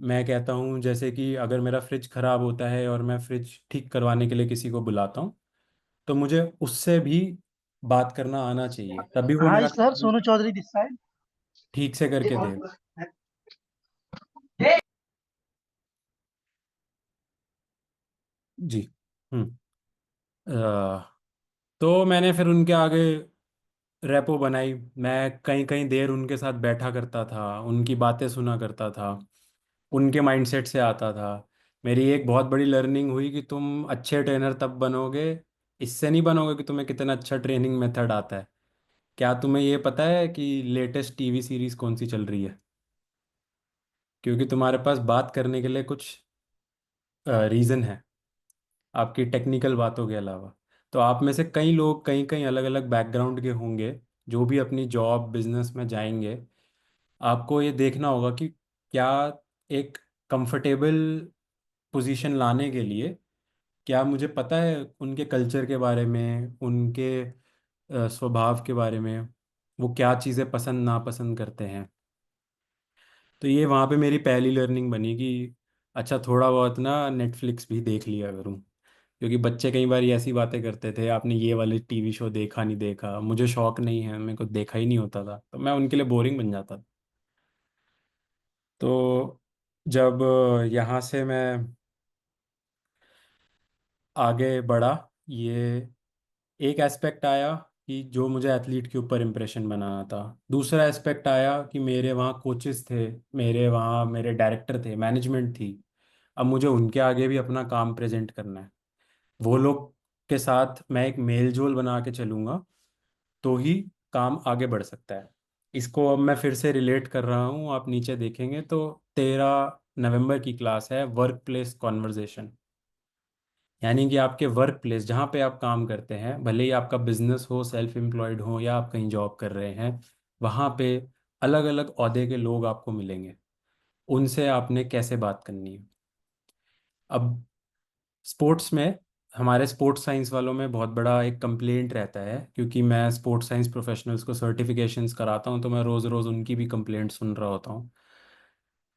मैं कहता हूँ जैसे कि अगर मेरा फ्रिज खराब होता है और मैं फ्रिज ठीक करवाने के लिए किसी को बुलाता हूँ, तो मुझे उससे भी बात करना आना चाहिए, तभी वो हाय मेरा सर, काम सोनू चौधरी दिस साइड। ठीक से करके दे। जी। हम्म। तो मैंने फिर उनके आगे रेपो बनाई। मैं कहीं कहीं देर उनके साथ बैठा करता था, उनकी बातें सुना करता था, उनके माइंडसेट से आता था। मेरी एक बहुत बड़ी लर्निंग हुई कि तुम अच्छे ट्रेनर तब बनोगे, इससे नहीं बनोगे कि तुम्हें कितना अच्छा ट्रेनिंग मेथड आता है। क्या तुम्हें ये पता है कि लेटेस्ट टीवी सीरीज कौन सी चल रही है? क्योंकि तुम्हारे पास बात करने के लिए कुछ रीज़न है, आपकी टेक्निकल बातों के अलावा। तो आप में से कई लोग कहीं कहीं अलग अलग बैकग्राउंड के होंगे, जो भी अपनी जॉब बिजनेस में जाएंगे, आपको ये देखना होगा कि क्या एक कंफर्टेबल पोजीशन लाने के लिए क्या मुझे पता है उनके कल्चर के बारे में, उनके स्वभाव के बारे में, वो क्या चीज़ें पसंद नापसंद करते हैं। तो ये वहाँ पे मेरी पहली लर्निंग बनी कि अच्छा, थोड़ा बहुत ना नेटफ्लिक्स भी देख लिया करूँ। क्योंकि बच्चे कई बार ऐसी बातें करते थे, आपने ये वाले टीवी शो देखा नहीं देखा, मुझे शौक नहीं है, मेरे को देखा ही नहीं होता था, तो मैं उनके लिए बोरिंग बन जाता था। तो जब यहाँ से मैं आगे बढ़ा, ये एक एस्पेक्ट आया कि जो मुझे एथलीट के ऊपर इम्प्रेशन बनाना था। दूसरा एस्पेक्ट आया कि मेरे वहाँ कोचेस थे, मेरे वहाँ मेरे डायरेक्टर थे, मैनेजमेंट थी। अब मुझे उनके आगे भी अपना काम प्रेजेंट करना है। वो लोग के साथ मैं एक मेल जोल बना के चलूँगा तो ही काम आगे बढ़ सकता है। इसको अब मैं फिर से रिलेट कर रहा हूँ, आप नीचे देखेंगे तो 13 नवंबर की क्लास है, वर्क प्लेस कॉन्वर्जेशन। यानी कि आपके वर्क प्लेस जहाँ पे आप काम करते हैं, भले ही आपका बिजनेस हो, सेल्फ एम्प्लॉयड हो, या आप कहीं जॉब कर रहे हैं, वहाँ पे अलग अलग ओहदे के लोग आपको मिलेंगे। उनसे आपने कैसे बात करनी है। अब स्पोर्ट्स में, हमारे स्पोर्ट्स साइंस वालों में बहुत बड़ा एक कंप्लेंट रहता है, क्योंकि मैं स्पोर्ट्स साइंस प्रोफेशनल्स को सर्टिफिकेशंस कराता हूँ, तो मैं रोज़ रोज़ उनकी भी कंप्लेंट सुन रहा होता हूँ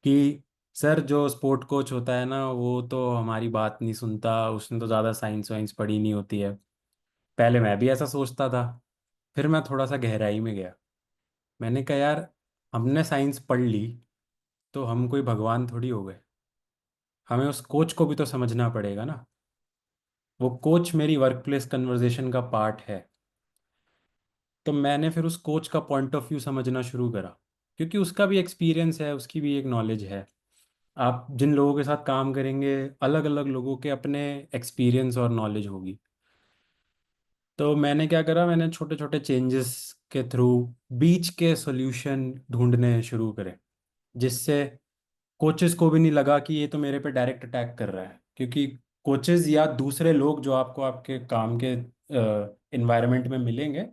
कि सर, जो स्पोर्ट कोच होता है ना, वो तो हमारी बात नहीं सुनता, उसने तो ज़्यादा साइंस वाइंस पढ़ी नहीं होती है। पहले मैं भी ऐसा सोचता था, फिर मैं थोड़ा सा गहराई में गया। मैंने कहा यार, हमने साइंस पढ़ ली तो हम कोई भगवान थोड़ी हो गए, हमें उस कोच को भी तो समझना पड़ेगा ना। वो कोच मेरी वर्क प्लेस कन्वर्जेशन का पार्ट है। तो मैंने फिर उस कोच का पॉइंट ऑफ व्यू समझना शुरू करा, क्योंकि उसका भी एक्सपीरियंस है, उसकी भी एक नॉलेज है। आप जिन लोगों के साथ काम करेंगे, अलग अलग लोगों के अपने एक्सपीरियंस और नॉलेज होगी। तो मैंने क्या करा, मैंने छोटे छोटे चेंजेस के थ्रू बीच के सॉल्यूशन ढूंढने शुरू करे, जिससे कोचेस को भी नहीं लगा कि ये तो मेरे पे डायरेक्ट अटैक कर रहा है। क्योंकि कोचेस या दूसरे लोग जो आपको आपके काम के इन्वायरमेंट में मिलेंगे,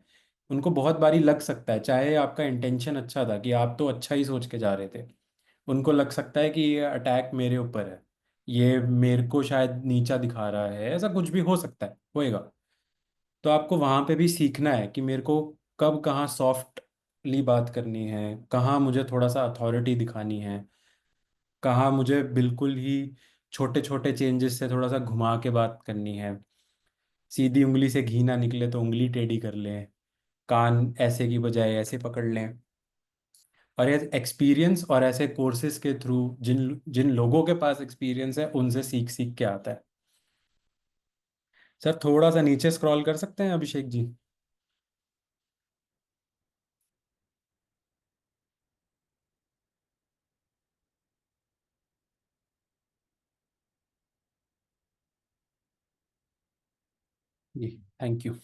उनको बहुत बारी लग सकता है, चाहे आपका इंटेंशन अच्छा था कि आप तो अच्छा ही सोच के जा रहे थे, उनको लग सकता है कि ये अटैक मेरे ऊपर है, ये मेरे को शायद नीचा दिखा रहा है, ऐसा कुछ भी हो सकता है, होएगा। तो आपको वहाँ पे भी सीखना है कि मेरे को कब कहाँ सॉफ्टली बात करनी है, कहाँ मुझे थोड़ा सा अथॉरिटी दिखानी है, कहाँ मुझे बिल्कुल ही छोटे छोटे चेंजेस से थोड़ा सा घुमा के बात करनी है। सीधी उंगली से घी ना निकले तो उंगली टेढ़ी कर लें, कान ऐसे की बजाय ऐसे पकड़ लें। और ये एक्सपीरियंस और ऐसे कोर्सेज के थ्रू जिन जिन लोगों के पास एक्सपीरियंस है उनसे सीख सीख के आता है। सर थोड़ा सा नीचे स्क्रॉल कर सकते हैं अभिषेक जी? जी, थैंक यू।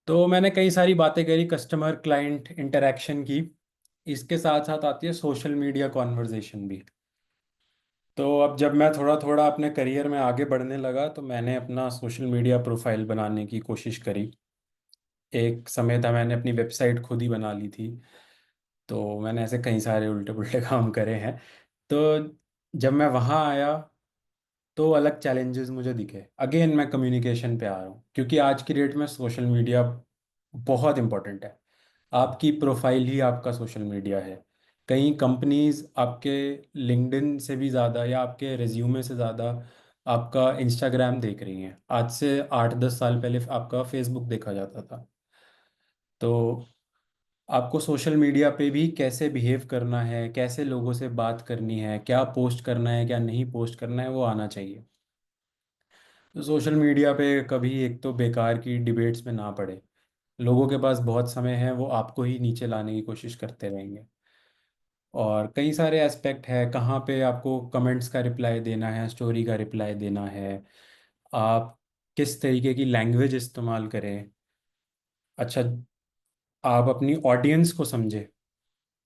तो मैंने कई सारी बातें करी कस्टमर क्लाइंट इंटरेक्शन की, इसके साथ साथ आती है सोशल मीडिया कॉन्वर्जेशन भी। तो अब जब मैं थोड़ा थोड़ा अपने करियर में आगे बढ़ने लगा तो मैंने अपना सोशल मीडिया प्रोफाइल बनाने की कोशिश करी। एक समय था मैंने अपनी वेबसाइट खुद ही बना ली थी। तो मैंने ऐसे कई सारे उल्टे पुल्टे काम करे हैं। तो जब मैं वहाँ आया तो अलग चैलेंजेस मुझे दिखे। अगेन मैं कम्युनिकेशन पे आ रहा हूँ, क्योंकि आज की डेट में सोशल मीडिया बहुत इंपॉर्टेंट है। आपकी प्रोफाइल ही आपका सोशल मीडिया है। कई कंपनीज आपके लिंक्डइन से भी ज़्यादा या आपके रिज्यूमे से ज़्यादा आपका इंस्टाग्राम देख रही हैं। आज से 8-10 साल पहले आपका फेसबुक देखा जाता था। तो आपको सोशल मीडिया पे भी कैसे बिहेव करना है, कैसे लोगों से बात करनी है, क्या पोस्ट करना है क्या नहीं पोस्ट करना है, वो आना चाहिए। तो सोशल मीडिया पे कभी एक तो बेकार की डिबेट्स में ना पड़े। लोगों के पास बहुत समय है, वो आपको ही नीचे लाने की कोशिश करते रहेंगे। और कई सारे एस्पेक्ट है, कहाँ पे आपको कमेंट्स का रिप्लाई देना है, स्टोरी का रिप्लाई देना है, आप किस तरीके की लैंग्वेज इस्तेमाल करें। अच्छा, आप अपनी ऑडियंस को समझे,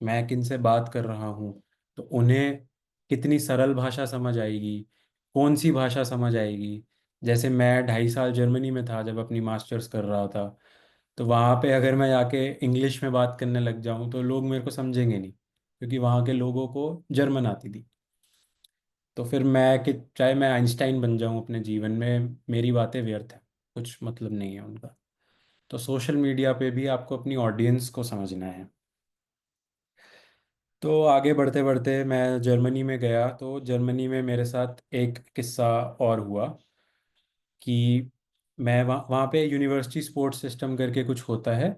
मैं किन से बात कर रहा हूँ, तो उन्हें कितनी सरल भाषा समझ आएगी, कौन सी भाषा समझ आएगी। जैसे मैं 2.5 साल जर्मनी में था जब अपनी मास्टर्स कर रहा था, तो वहाँ पे अगर मैं जाके इंग्लिश में बात करने लग जाऊँ तो लोग मेरे को समझेंगे नहीं, क्योंकि वहाँ के लोगों को जर्मन आती थी। तो फिर मैं कि चाहे मैं आइंस्टाइन बन जाऊँ अपने जीवन में, मेरी बातें व्यर्थ हैं, कुछ मतलब नहीं है उनका। तो सोशल मीडिया पे भी आपको अपनी ऑडियंस को समझना है। तो आगे बढ़ते बढ़ते मैं जर्मनी में गया, तो जर्मनी में मेरे साथ एक किस्सा और हुआ कि मैं वहाँ पे यूनिवर्सिटी स्पोर्ट्स सिस्टम करके कुछ होता है,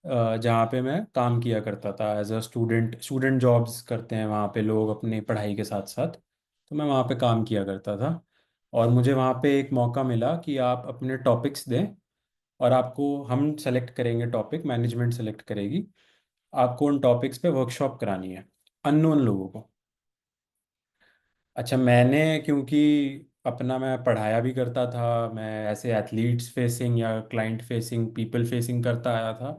जहाँ पे मैं काम किया करता था as a student. Student jobs करते हैं वहाँ पे लोग अपने पढ़ाई के साथ साथ। तो मैं वहाँ पे काम किया करता था, और मुझे वहाँ पे एक मौका मिला कि आप अपने टॉपिक्स दें, और आपको हम सेलेक्ट करेंगे टॉपिक, मैनेजमेंट सेलेक्ट करेगी, आपको उन टॉपिक्स पे वर्कशॉप करानी है अननोन लोगों को। अच्छा, मैंने क्योंकि अपना मैं पढ़ाया भी करता था, मैं ऐसे एथलीट्स फेसिंग या क्लाइंट फेसिंग पीपल फेसिंग करता आया था,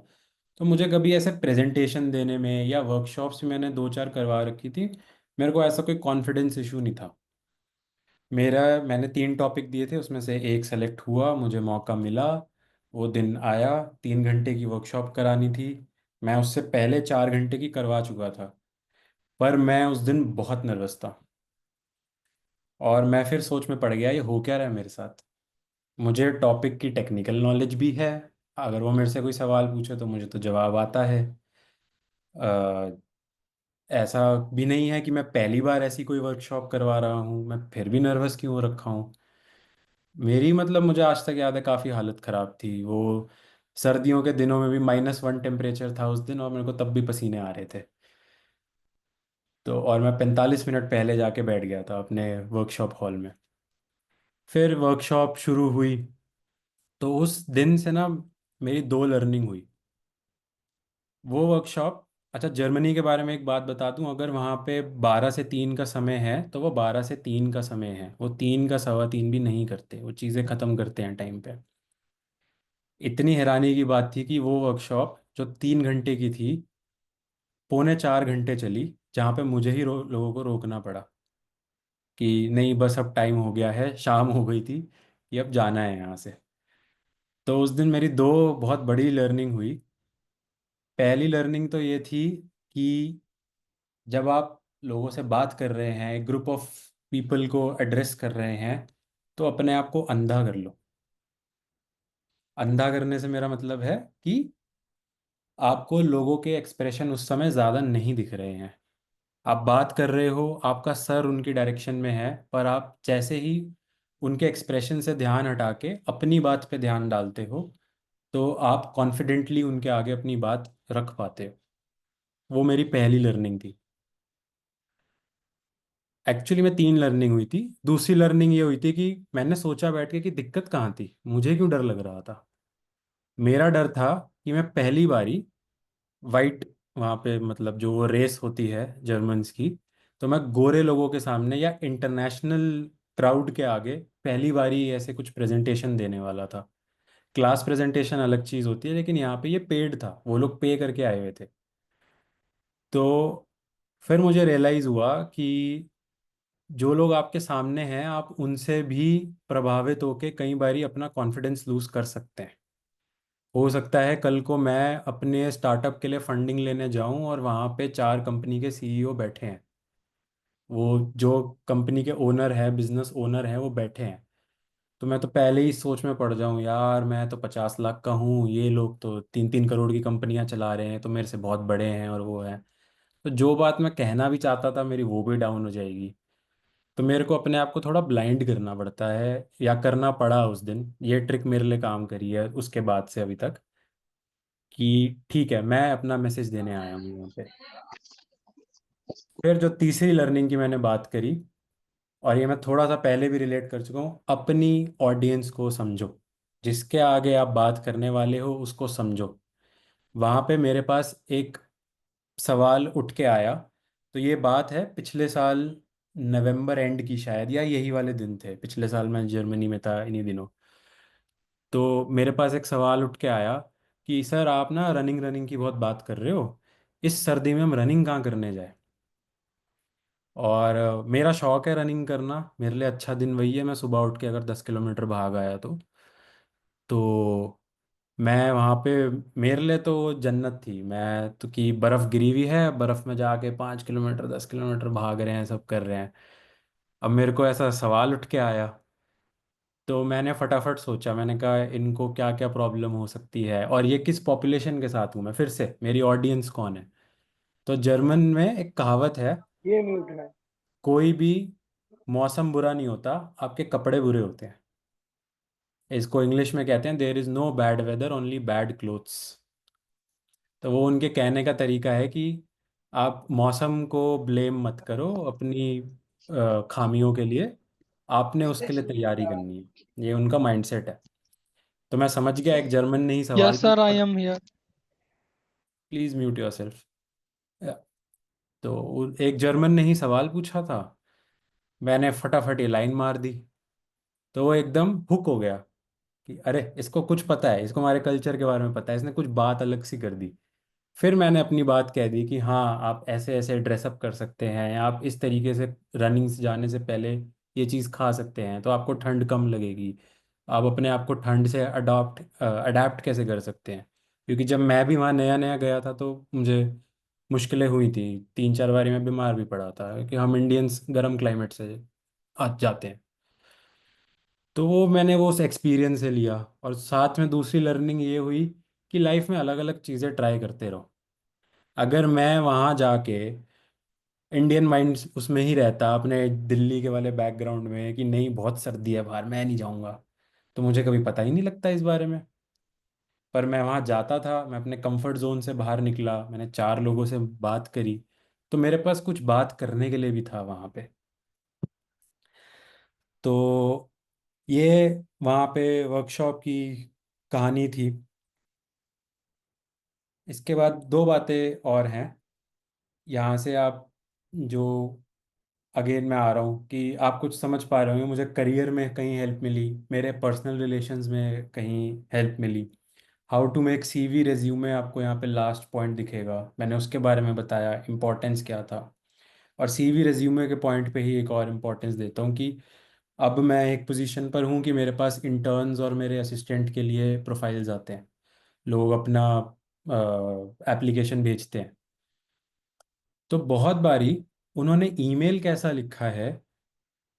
तो मुझे कभी ऐसे प्रेजेंटेशन देने में या वर्कशॉप्स भी मैंने 2-4 करवा रखी थी, मेरे को ऐसा कोई कॉन्फिडेंस इशू नहीं था। मैंने 3 टॉपिक दिए थे, उसमें से एक सेलेक्ट हुआ, मुझे मौका मिला, वो दिन आया, 3 घंटे की वर्कशॉप करानी थी। मैं उससे पहले 4 घंटे की करवा चुका था, पर मैं उस दिन बहुत नर्वस था। और मैं फिर सोच में पड़ गया ये हो क्या रहा है मेरे साथ। मुझे टॉपिक की टेक्निकल नॉलेज भी है, अगर वो मेरे से कोई सवाल पूछे तो मुझे तो जवाब आता है। अ, ऐसा भी नहीं है कि मैं पहली बार ऐसी कोई वर्कशॉप करवा रहा हूँ, मैं फिर भी नर्वस क्यों हो रखा हूँ। मेरी मतलब मुझे आज तक याद है काफ़ी हालत ख़राब थी वो। सर्दियों के दिनों में भी -1 टेम्परेचर था उस दिन, और मेरे को तब भी पसीने आ रहे थे। तो और मैं 45 मिनट पहले जाके बैठ गया था अपने वर्कशॉप हॉल में। फिर वर्कशॉप शुरू हुई, तो उस दिन से ना मेरी 2 लर्निंग हुई। वो वर्कशॉप, अच्छा जर्मनी के बारे में एक बात बता दूं, अगर वहाँ पे 12 से 3 का समय है तो वो 12 से 3 का समय है, वो 3 का 3:15 भी नहीं करते, वो चीज़ें ख़त्म करते हैं टाइम पे। इतनी हैरानी की बात थी कि वो वर्कशॉप जो 3 घंटे की थी, पौने 4 घंटे चली, जहाँ पे मुझे ही लोगों को रोकना पड़ा। कि नहीं बस अब टाइम हो गया है, शाम हो गई थी कि अब जाना है यहाँ से। तो उस दिन मेरी दो बहुत बड़ी लर्निंग हुई। पहली लर्निंग तो ये थी कि जब आप लोगों से बात कर रहे हैं, एक ग्रुप ऑफ पीपल को एड्रेस कर रहे हैं, तो अपने आप को अंधा कर लो। अंधा करने से मेरा मतलब है कि आपको लोगों के एक्सप्रेशन उस समय ज़्यादा नहीं दिख रहे हैं। आप बात कर रहे हो, आपका सर उनकी डायरेक्शन में है, पर आप जैसे ही उनके एक्सप्रेशन से ध्यान हटा के अपनी बात पे ध्यान डालते हो, तो आप कॉन्फिडेंटली उनके आगे अपनी बात रख पाते हो। वो मेरी पहली लर्निंग थी। एक्चुअली में तीन लर्निंग हुई थी। दूसरी लर्निंग ये हुई थी कि मैंने सोचा बैठ के कि दिक्कत कहाँ थी, मुझे क्यों डर लग रहा था। मेरा डर था कि मैं पहली बारी वाइट, वहाँ पे मतलब जो वो रेस होती है जर्मन्स की, तो मैं गोरे लोगों के सामने या इंटरनेशनल क्राउड के आगे पहली बारी ऐसे कुछ प्रेजेंटेशन देने वाला था। क्लास प्रेजेंटेशन अलग चीज़ होती है, लेकिन यहाँ पे ये पेड था, वो लोग पे करके आए हुए थे। तो फिर मुझे रियलाइज़ हुआ कि जो लोग आपके सामने हैं, आप उनसे भी प्रभावित होकर कई बारी अपना कॉन्फिडेंस लूज कर सकते हैं। हो सकता है कल को मैं अपने स्टार्टअप के लिए फंडिंग लेने जाऊं और वहाँ पे चार कंपनी के सीईओ बैठे हैं, वो जो कंपनी के ओनर है, बिजनेस ओनर है, वो बैठे हैं। तो मैं तो पहले ही सोच में पड़ जाऊं, यार मैं तो 50 लाख का हूँ, ये लोग तो 3-3 करोड़ की कंपनियां चला रहे हैं, तो मेरे से बहुत बड़े हैं और वो है। तो जो बात मैं कहना भी चाहता था मेरी वो भी डाउन हो जाएगी। तो मेरे को अपने आप को थोड़ा ब्लाइंड करना पड़ता है, या करना पड़ा उस दिन। ये ट्रिक मेरे लिए काम करी है उसके बाद से अभी तक, कि ठीक है मैं अपना मैसेज देने आया हूँ यहाँ पे। फिर जो तीसरी लर्निंग की मैंने बात करी, और ये मैं थोड़ा सा पहले भी रिलेट कर चुका हूँ, अपनी ऑडियंस को समझो। जिसके आगे आप बात करने वाले हो उसको समझो। वहाँ पे मेरे पास एक सवाल उठ के आया। तो ये बात है पिछले साल नवंबर एंड की शायद, या यही वाले दिन थे, पिछले साल मैं जर्मनी में था इन्हीं दिनों। तो मेरे पास एक सवाल उठ के आया कि सर आप ना रनिंग रनिंग की बहुत बात कर रहे हो, इस सर्दी में हम रनिंग कहाँ करने जाए। और मेरा शौक है रनिंग करना, मेरे लिए अच्छा दिन वही है, मैं सुबह उठ के अगर 10 किलोमीटर भाग आया तो मैं वहाँ पे, मेरे लिए तो जन्नत थी। मैं तो कि बर्फ़ गिरी हुई है, बर्फ़ में जाके 5 किलोमीटर 10 किलोमीटर भाग रहे हैं, सब कर रहे हैं। अब मेरे को ऐसा सवाल उठ के आया, तो मैंने फटाफट सोचा, मैंने कहा इनको क्या क्या प्रॉब्लम हो सकती है और ये किस पॉपुलेशन के साथ हूँ मैं, फिर से मेरी ऑडियंस कौन है। तो जर्मन में एक कहावत है, ये म्यूट है। कोई भी मौसम बुरा नहीं होता, आपके कपड़े बुरे होते हैं। इसको इंग्लिश में कहते हैं there is no bad weather only bad clothes. तो वो उनके कहने का तरीका है कि आप मौसम को ब्लेम मत करो अपनी खामियों के लिए, आपने उसके लिए तैयारी करनी है। ये उनका माइंडसेट है। तो मैं समझ गया, एक जर्मन ने ही सवाल Yes, sir, I पूछा। am here. Please mute yourself. तो एक जर्मन ने ही सवाल पूछा था, मैंने फटाफट ये लाइन मार दी। तो वो एकदम हुक हो गया कि अरे इसको कुछ पता है, इसको हमारे कल्चर के बारे में पता है, इसने कुछ बात अलग सी कर दी। फिर मैंने अपनी बात कह दी कि हाँ आप ऐसे ऐसे ड्रेसअप कर सकते हैं, आप इस तरीके से रनिंग से जाने से पहले ये चीज़ खा सकते हैं तो आपको ठंड कम लगेगी। आप अपने आप को ठंड से अडाप्ट कैसे कर सकते हैं। क्योंकि जब मैं भी वहाँ नया नया गया था तो मुझे मुश्किलें हुई थी, 3-4 बारी मैं बीमार भी पड़ा था, क्योंकि हम इंडियंस गर्म क्लाइमेट से आ जाते हैं। तो वो मैंने वो उस एक्सपीरियंस से लिया। और साथ में दूसरी लर्निंग ये हुई कि लाइफ में अलग अलग चीज़ें ट्राई करते रहो। अगर मैं वहाँ जाके इंडियन माइंड उसमें ही रहता, अपने दिल्ली के वाले बैकग्राउंड में कि नहीं बहुत सर्दी है बाहर मैं नहीं जाऊँगा, तो मुझे कभी पता ही नहीं लगता इस बारे में। पर मैं वहाँ जाता था, मैं अपने कंफर्ट जोन से बाहर निकला, मैंने चार लोगों से बात करी, तो मेरे पास कुछ बात करने के लिए भी था वहाँ पे। तो ये वहाँ पे वर्कशॉप की कहानी थी। इसके बाद दो बातें और हैं। यहाँ से आप जो, अगेन मैं आ रहा हूँ कि आप कुछ समझ पा रहे होंगे, मुझे करियर में कहीं हेल्प मिली, मेरे पर्सनल रिलेशंस में कहीं हेल्प मिली। How to make CV resume आपको यहाँ पे लास्ट पॉइंट दिखेगा, मैंने उसके बारे में बताया, इम्पोर्टेंस क्या था। और सीवी रिज्यूमे के पॉइंट पे ही एक और इम्पोर्टेंस देता हूँ कि अब मैं एक पोजीशन पर हूँ कि मेरे पास इंटर्न्स और मेरे असिस्टेंट के लिए प्रोफाइल्स आते हैं, लोग अपना एप्लीकेशन भेजते हैं। तो बहुत बारी उन्होंने ईमेल कैसा लिखा है,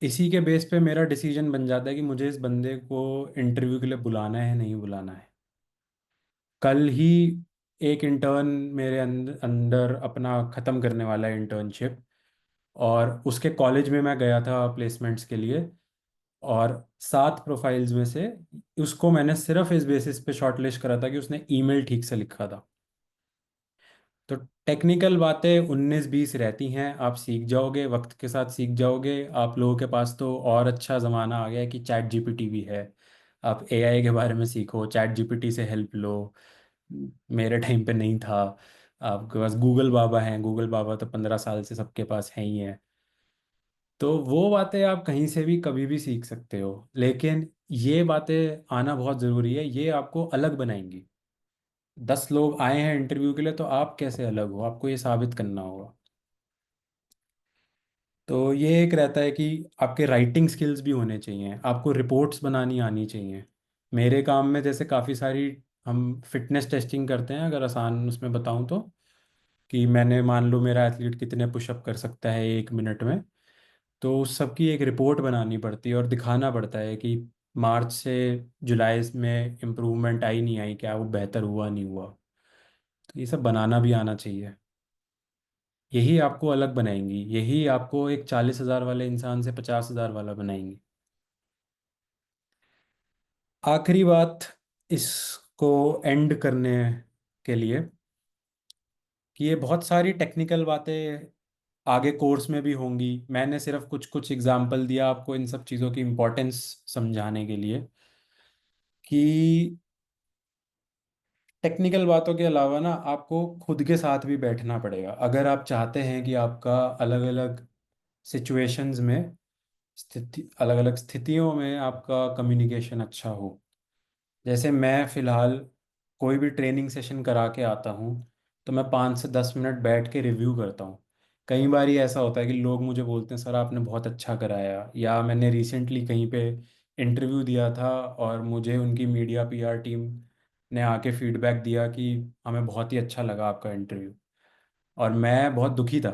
इसी के बेस पे मेरा डिसीजन बन जाता है कि मुझे इस बंदे को इंटरव्यू के लिए बुलाना है नहीं बुलाना है। कल ही एक इंटर्न मेरे अंदर अपना ख़त्म करने वाला है इंटर्नशिप, और उसके कॉलेज में मैं गया था प्लेसमेंट्स के लिए, और 7 प्रोफाइल्स में से उसको मैंने सिर्फ इस बेसिस पे शॉर्टलिस्ट करा था कि उसने ईमेल ठीक से लिखा था। तो टेक्निकल बातें 19-20 रहती हैं, आप सीख जाओगे, वक्त के साथ सीख जाओगे। आप लोगों के पास तो और अच्छा ज़माना आ गया है कि चैट जीपीटी भी है, आप एआई के बारे में सीखो, चैट जीपीटी से हेल्प लो। मेरे टाइम पे नहीं था। आपके पास गूगल बाबा हैं, गूगल बाबा तो 15 साल से सबके पास हैं ही हैं। तो वो बातें आप कहीं से भी कभी भी सीख सकते हो, लेकिन ये बातें आना बहुत ज़रूरी है, ये आपको अलग बनाएंगी। 10 लोग आए हैं इंटरव्यू के लिए, तो आप कैसे अलग हो, आपको ये साबित करना होगा। तो ये एक रहता है कि आपके राइटिंग स्किल्स भी होने चाहिए, आपको रिपोर्ट्स बनानी आनी चाहिए। मेरे काम में जैसे काफ़ी सारी हम फिटनेस टेस्टिंग करते हैं, अगर आसान उसमें बताऊं तो, कि मैंने मान लो मेरा एथलीट कितने पुशअप कर सकता है 1 मिनट में, तो उस सब की एक रिपोर्ट बनानी पड़ती है और दिखाना पड़ता है कि मार्च से जुलाई में इम्प्रूवमेंट आई नहीं आई, क्या वो बेहतर हुआ नहीं हुआ। तो ये सब बनाना भी आना चाहिए। यही आपको अलग बनाएंगी, यही आपको एक 40,000 वाले इंसान से 50,000 वाला बनाएंगी। आखिरी बात इसको एंड करने के लिए, कि ये बहुत सारी टेक्निकल बातें आगे कोर्स में भी होंगी। मैंने सिर्फ कुछ कुछ एग्जाम्पल दिया आपको इन सब चीज़ों की इम्पोर्टेंस समझाने के लिए, कि टेक्निकल बातों के अलावा ना आपको खुद के साथ भी बैठना पड़ेगा, अगर आप चाहते हैं कि आपका अलग अलग सिचुएशंस में, अलग अलग स्थितियों में आपका कम्युनिकेशन अच्छा हो। जैसे मैं फ़िलहाल कोई भी ट्रेनिंग सेशन करा के आता हूँ, तो मैं 5 से 10 मिनट बैठ के रिव्यू करता हूँ। कई बार ये ऐसा होता है कि लोग मुझे बोलते हैं सर आपने बहुत अच्छा कराया, या मैंने रिसेंटली कहीं पे इंटरव्यू दिया था और मुझे उनकी मीडिया पीआर टीम ने आके फीडबैक दिया कि हमें बहुत ही अच्छा लगा आपका इंटरव्यू, और मैं बहुत दुखी था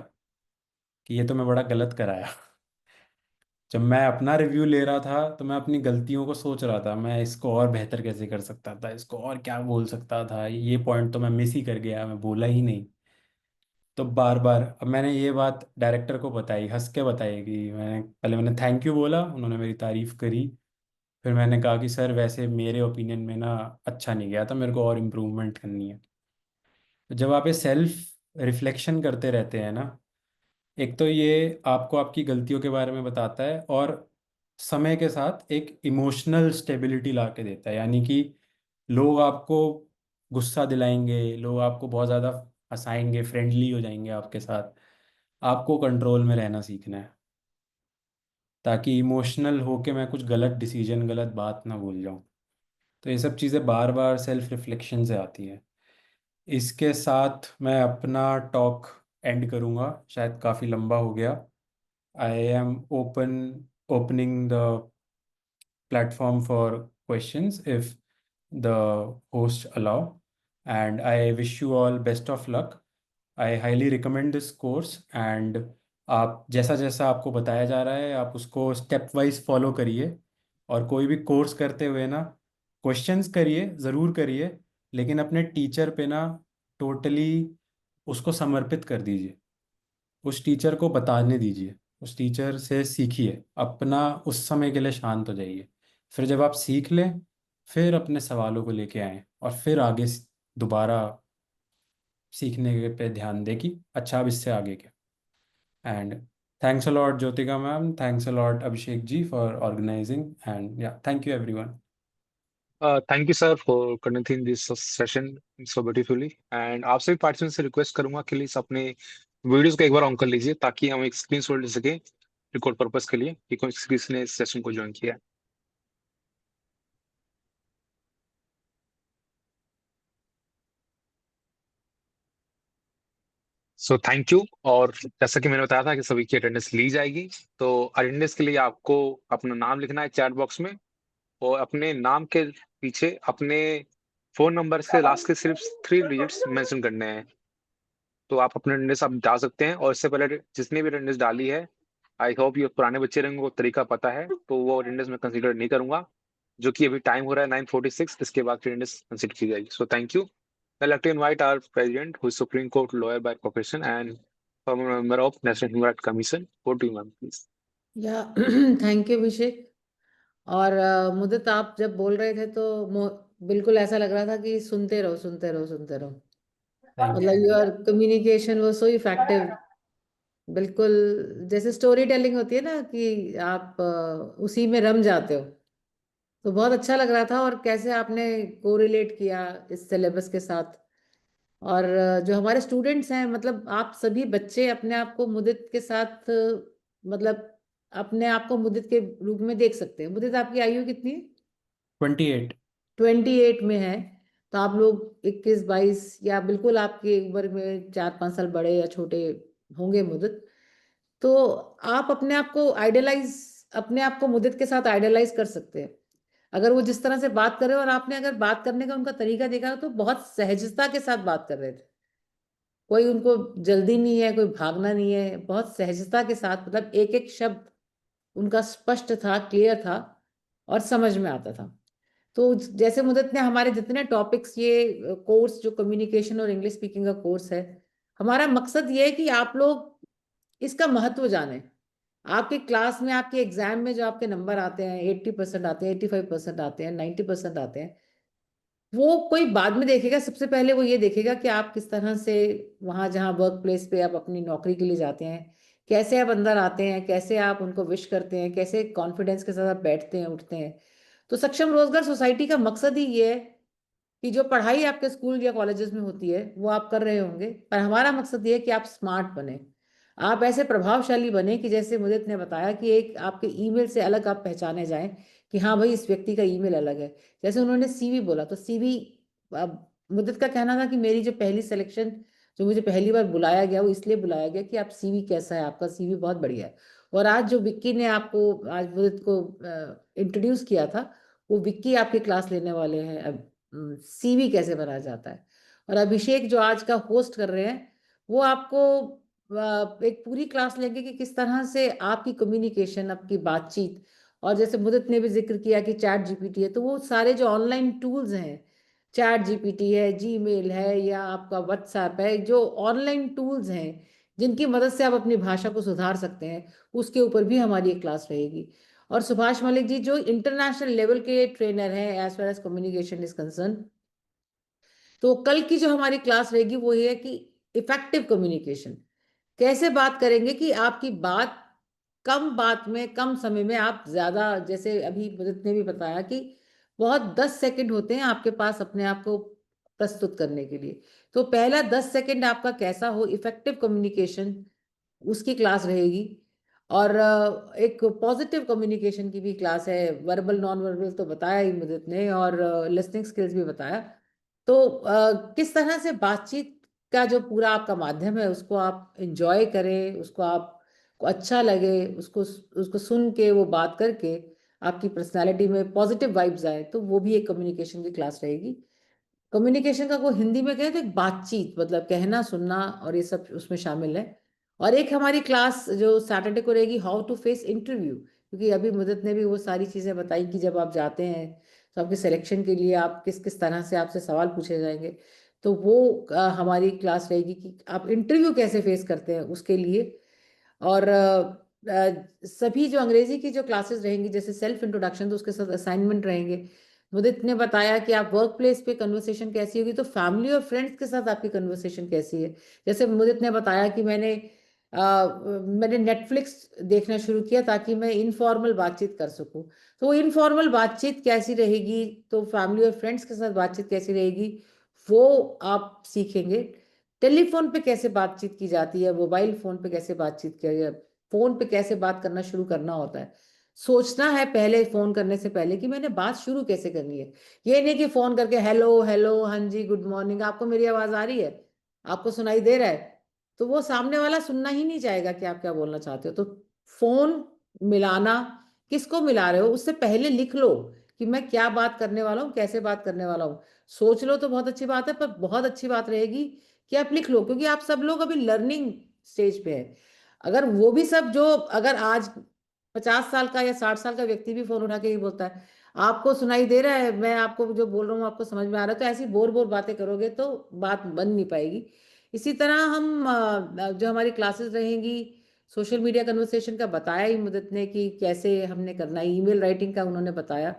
कि ये तो मैं बड़ा गलत कराया। जब मैं अपना रिव्यू ले रहा था तो मैं अपनी गलतियों को सोच रहा था, मैं इसको और बेहतर कैसे कर सकता था, इसको और क्या बोल सकता था, ये पॉइंट तो मैं मिस ही कर गया, मैं बोला ही नहीं। तो बार बार अब मैंने ये बात डायरेक्टर को बताई, हंस के बताई, कि मैंने थैंक यू बोला, उन्होंने मेरी तारीफ करी। फिर मैंने कहा कि सर वैसे मेरे ओपिनियन में ना अच्छा नहीं गया था, मेरे को और इम्प्रूवमेंट करनी है। तो जब आप ये सेल्फ रिफ्लेक्शन करते रहते हैं ना, एक तो ये आपको आपकी गलतियों के बारे में बताता है, और समय के साथ एक इमोशनल स्टेबिलिटी ला के देता है, यानी कि लोग आपको गुस्सा दिलाएंगे, लोग आपको बहुत ज़्यादा हंसाएंगे, फ्रेंडली हो जाएंगे आपके साथ। आपको कंट्रोल में रहना सीखना है, ताकि इमोशनल होके मैं कुछ गलत डिसीजन, गलत बात ना बोल जाऊं। तो ये सब चीज़ें बार बार सेल्फ रिफ्लेक्शन से आती हैं। इसके साथ मैं अपना टॉक एंड करूँगा, शायद काफ़ी लंबा हो गया। I am opening the platform for questions if the host allow, and I wish you all best of luck. I highly recommend this course, and आप जैसा जैसा आपको बताया जा रहा है आप उसको स्टेप वाइज फॉलो करिए। और कोई भी कोर्स करते हुए ना क्वेश्चंस करिए, ज़रूर करिए, लेकिन अपने टीचर पे ना टोटली उसको समर्पित कर दीजिए, उस टीचर को बताने दीजिए, उस टीचर से सीखिए, अपना उस समय के लिए शांत हो जाइए। फिर जब आप सीख लें, फिर अपने सवालों को लेके आएं, और फिर आगे दोबारा सीखने के पे ध्यान दें कि अच्छा अब इससे आगे क्या। And thanks a lot Jyotika ma'am, thanks a lot Abhishek ji for organising, and yeah thank you everyone. Thank you sir for conducting this session so beautifully. And आपसे भी पार्टिसिपेंट से रिक्वेस्ट करूंगा कि प्लीज अपने वीडियोस को एक बार ऑन कर लीजिए ताकि हम एक स्क्रीनशॉट ले सके रिकॉर्ड पर्पस के लिए कि किसने इस सेशन को ज्वाइन किया है। So thank you. और जैसा कि मैंने बताया था कि सभी की अटेंडेंस ली जाएगी, तो अटेंडेंस के लिए आपको अपना नाम लिखना है चैट बॉक्स में, और अपने नाम के पीछे अपने फोन नंबर से लास्ट के सिर्फ 3 डिजिट्स मेंशन करने हैं। तो आप अपने अटेंडेंस आप डाल सकते हैं, और इससे पहले जितने भी अटेंडेंस डाली है, आई होप ये पुराने बच्चे रहेंगे, वो तरीका पता है, तो वो अटेंडेंस मैं कंसीडर नहीं करूंगा। जो कि अभी टाइम हो रहा है 9:46, इसके बाद अटेंडेंस कंसीडर की जाएगी। So thank you. I'd like to invite our president, who is Supreme Court lawyer by profession and former member of National Human Rights Commission. Over to you, ma'am, please. या thank you अभिषेक। और मुदित, आप जब बोल रहे थे तो बिल्कुल ऐसा लग रहा था कि सुनते रहो सुनते रहो सुनते रहो। Thank मतलब you. योर कम्युनिकेशन वो सो इफेक्टिव, बिल्कुल जैसे स्टोरी टेलिंग होती है ना कि आप उसी में रम जाते हो। तो बहुत अच्छा लग रहा था, और कैसे आपने कोरिलेट किया इस सिलेबस के साथ। और जो हमारे स्टूडेंट्स हैं, मतलब आप सभी बच्चे अपने आप को मुदित के साथ मतलब अपने आप को मुदित के रूप में देख सकते हैं। मुदित, आपकी आयु कितनी है? 28. 28 में है। तो आप लोग 21-22 या बिल्कुल आपकी उम्र में 4-5 साल बड़े या छोटे होंगे मुदित। तो आप अपने आप को मुदित के साथ आइडियलाइज कर सकते हैं। अगर वो जिस तरह से बात कर रहे हो, और आपने अगर बात करने का उनका तरीका देखा, तो बहुत सहजता के साथ बात कर रहे थे। कोई उनको जल्दी नहीं है, कोई भागना नहीं है, बहुत सहजता के साथ, मतलब एक एक शब्द उनका स्पष्ट था, क्लियर था, और समझ में आता था। तो जैसे मुदत ने हमारे जितने टॉपिक्स, ये कोर्स जो कम्युनिकेशन और इंग्लिश स्पीकिंग का कोर्स है, हमारा मकसद ये है कि आप लोग इसका महत्व जाने। आपके क्लास में, आपके एग्जाम में जो आपके नंबर आते हैं, 80% आते हैं, 85% आते हैं, 90% आते हैं, वो कोई बाद में देखेगा। सबसे पहले वो ये देखेगा कि आप किस तरह से वहां जहाँ वर्क प्लेस पे आप अपनी नौकरी के लिए जाते हैं, कैसे आप अंदर आते हैं, कैसे आप उनको विश करते हैं, कैसे कॉन्फिडेंस के साथ आप बैठते हैं, उठते हैं। तो सक्षम रोजगार सोसाइटी का मकसद ही ये है कि जो पढ़ाई आपके स्कूल या कॉलेजेस में होती है वो आप कर रहे होंगे, पर हमारा मकसद ये है कि आप स्मार्ट बने, आप ऐसे प्रभावशाली बने कि जैसे मुदित ने बताया कि एक आपके ईमेल से अलग आप पहचाने जाएं कि हाँ भाई, इस व्यक्ति का ईमेल अलग है। जैसे उन्होंने सीवी बोला, तो सीवी, मुदित का कहना था कि मेरी जो पहली सिलेक्शन, जो मुझे पहली बार बुलाया गया, वो इसलिए बुलाया गया कि आप सीवी कैसा है, आपका सीवी बहुत बढ़िया है। और आज जो विक्की ने आपको, आज मुदित को इंट्रोड्यूस किया था, वो विक्की आपकी क्लास लेने वाले हैं अब, सीवी कैसे बनाया जाता है। और अभिषेक जो आज का होस्ट कर रहे हैं, वो आपको एक पूरी क्लास लेंगे कि किस तरह से आपकी कम्युनिकेशन, आपकी बातचीत। और जैसे मुदित ने भी जिक्र किया कि चैट जीपीटी है, तो वो सारे जो ऑनलाइन टूल्स हैं, चैट जीपीटी है, जीमेल है, या आपका व्हाट्सएप है, जो ऑनलाइन टूल्स हैं जिनकी मदद से आप अपनी भाषा को सुधार सकते हैं, उसके ऊपर भी हमारी एक क्लास रहेगी। और सुभाष मलिक जी जो इंटरनेशनल लेवल के ट्रेनर हैं as far as communication is concern, तो कल की जो हमारी क्लास रहेगी वो ये है कि इफेक्टिव कम्युनिकेशन कैसे बात करेंगे कि आपकी बात कम बात में, कम समय में आप ज्यादा, जैसे अभी मुदित ने भी बताया कि बहुत 10 सेकंड होते हैं आपके पास अपने आप को प्रस्तुत करने के लिए। तो पहला 10 सेकंड आपका कैसा हो, इफेक्टिव कम्युनिकेशन, उसकी क्लास रहेगी। और एक पॉजिटिव कम्युनिकेशन की भी क्लास है। वर्बल नॉन वर्बल तो बताया ही मुदित ने, और लिसनिंग स्किल्स भी बताया। तो किस तरह से बातचीत का जो पूरा आपका माध्यम है, उसको आप एंजॉय करें, उसको आपको अच्छा लगे, उसको उसको सुन के, वो बात करके आपकी पर्सनालिटी में पॉजिटिव वाइब्स आए, तो वो भी एक कम्युनिकेशन की क्लास रहेगी। कम्युनिकेशन का को हिंदी में कहें तो एक बातचीत, मतलब कहना, सुनना, और ये सब उसमें शामिल है। और एक हमारी क्लास जो सैटरडे को रहेगी, हाउ टू फेस इंटरव्यू, क्योंकि अभी मुदित ने भी वो सारी चीज़ें बताई कि जब आप जाते हैं तो आपके सिलेक्शन के लिए आप किस किस तरह से आपसे सवाल पूछे जाएंगे। तो वो हमारी क्लास रहेगी कि आप इंटरव्यू कैसे फेस करते हैं उसके लिए। और सभी जो अंग्रेजी की जो क्लासेस रहेंगी, जैसे सेल्फ इंट्रोडक्शन, तो उसके साथ असाइनमेंट रहेंगे। मुदित ने बताया कि आप वर्क प्लेस पे कन्वर्सेशन कैसी होगी, तो फैमिली और फ्रेंड्स के साथ आपकी कन्वर्सेशन कैसी है। जैसे मुदित ने बताया कि मैंने नेटफ्लिक्स देखना शुरू किया ताकि मैं इनफॉर्मल बातचीत कर सकूं। तो वो इनफॉर्मल बातचीत कैसी रहेगी, तो फैमिली और फ्रेंड्स के साथ बातचीत कैसी रहेगी, वो आप सीखेंगे। टेलीफोन पे कैसे बातचीत की जाती है, मोबाइल फोन पे कैसे बातचीत की, फोन पे कैसे बात करना शुरू करना होता है। सोचना है पहले फोन करने से पहले कि मैंने बात शुरू कैसे करनी है। ये नहीं कि फोन करके हेलो हेलो, हाँ जी, गुड मॉर्निंग, आपको मेरी आवाज आ रही है, आपको सुनाई दे रहा है, तो वो सामने वाला सुनना ही नहीं चाहेगा कि आप क्या बोलना चाहते हो। तो फोन मिलाना, किसको मिला रहे हो उससे पहले लिख लो कि मैं क्या बात करने वाला हूँ, कैसे बात करने वाला हूँ। सोच लो तो बहुत अच्छी बात है, पर बहुत अच्छी बात रहेगी कि आप लिख लो, क्योंकि आप सब लोग अभी लर्निंग स्टेज पे है। अगर वो भी सब जो, अगर आज 50 साल का या 60 साल का व्यक्ति भी फोन उठा के ही बोलता है, आपको सुनाई दे रहा है, मैं आपको जो बोल रहा हूँ आपको समझ में आ रहा है, तो ऐसी बोर बोर बातें करोगे तो बात बन नहीं पाएगी। इसी तरह हम जो हमारी क्लासेस रहेंगी, सोशल मीडिया कन्वर्सेशन का बताया ही मुदत ने कि कैसे हमने करना है, ईमेल राइटिंग का उन्होंने बताया।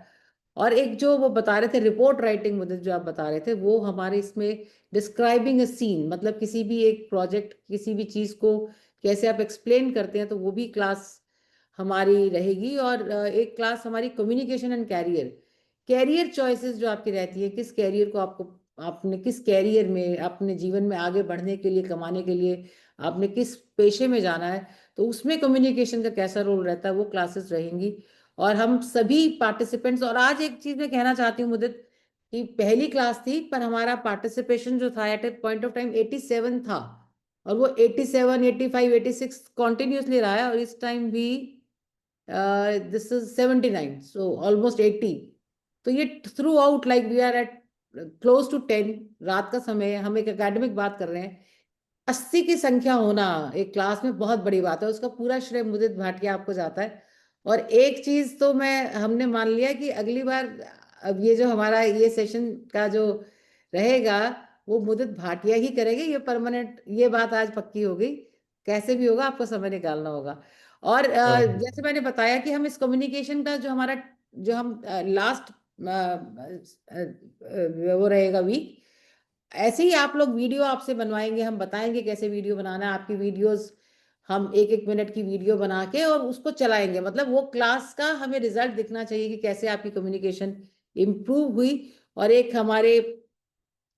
और एक जो वो बता रहे थे रिपोर्ट राइटिंग, मुदत जो आप बता रहे थे, वो हमारे इसमें डिस्क्राइबिंग अ सीन, मतलब किसी भी एक प्रोजेक्ट, किसी भी चीज को कैसे आप एक्सप्लेन करते हैं, तो वो भी क्लास हमारी रहेगी। और एक क्लास हमारी communication and career, career choices जो आपकी रहती है, किस कैरियर को आपको, आपने किस कैरियर में अपने जीवन में आगे बढ़ने के लिए, कमाने के लिए आपने किस पेशे में जाना है, तो उसमें कम्युनिकेशन का कैसा रोल रहता है, वो क्लासेस रहेंगी। और हम सभी पार्टिसिपेंट्स, और आज एक चीज मैं कहना चाहती हूँ मुदित, कि पहली क्लास थी पर हमारा पार्टिसिपेशन जो था at a point of time 87 था, और वो 87, 85, 86 कॉन्टिन्यूसली रहा है, और इस टाइम भी दिस इज 79, सो ऑलमोस्ट 80। तो ये throughout like we are at close to 10, रात का समय है, हम एक एकेडमिक बात कर रहे हैं। 80 की संख्या होना एक क्लास में बहुत बड़ी बात है, उसका पूरा श्रेय मुदित भाटिया आपको जाता है। और एक चीज तो मैं, हमने मान लिया कि अगली बार, अब ये जो हमारा ये सेशन का जो रहेगा, वो मुदित भाटिया ही करेंगे, ये परमानेंट, ये बात आज पक्की हो गई। कैसे भी होगा आपको समय निकालना होगा। और जैसे मैंने बताया कि हम इस कम्युनिकेशन का जो हमारा, जो हम लास्ट वो रहेगा वीक, ऐसे ही आप लोग वीडियो आपसे बनवाएंगे, हम बताएंगे कैसे वीडियो बनाना है। आपकी वीडियोस हम 1-1 मिनट की वीडियो बना के और उसको चलाएंगे, मतलब वो क्लास का हमें रिजल्ट दिखना चाहिए कि कैसे आपकी कम्युनिकेशन इम्प्रूव हुई। और एक हमारे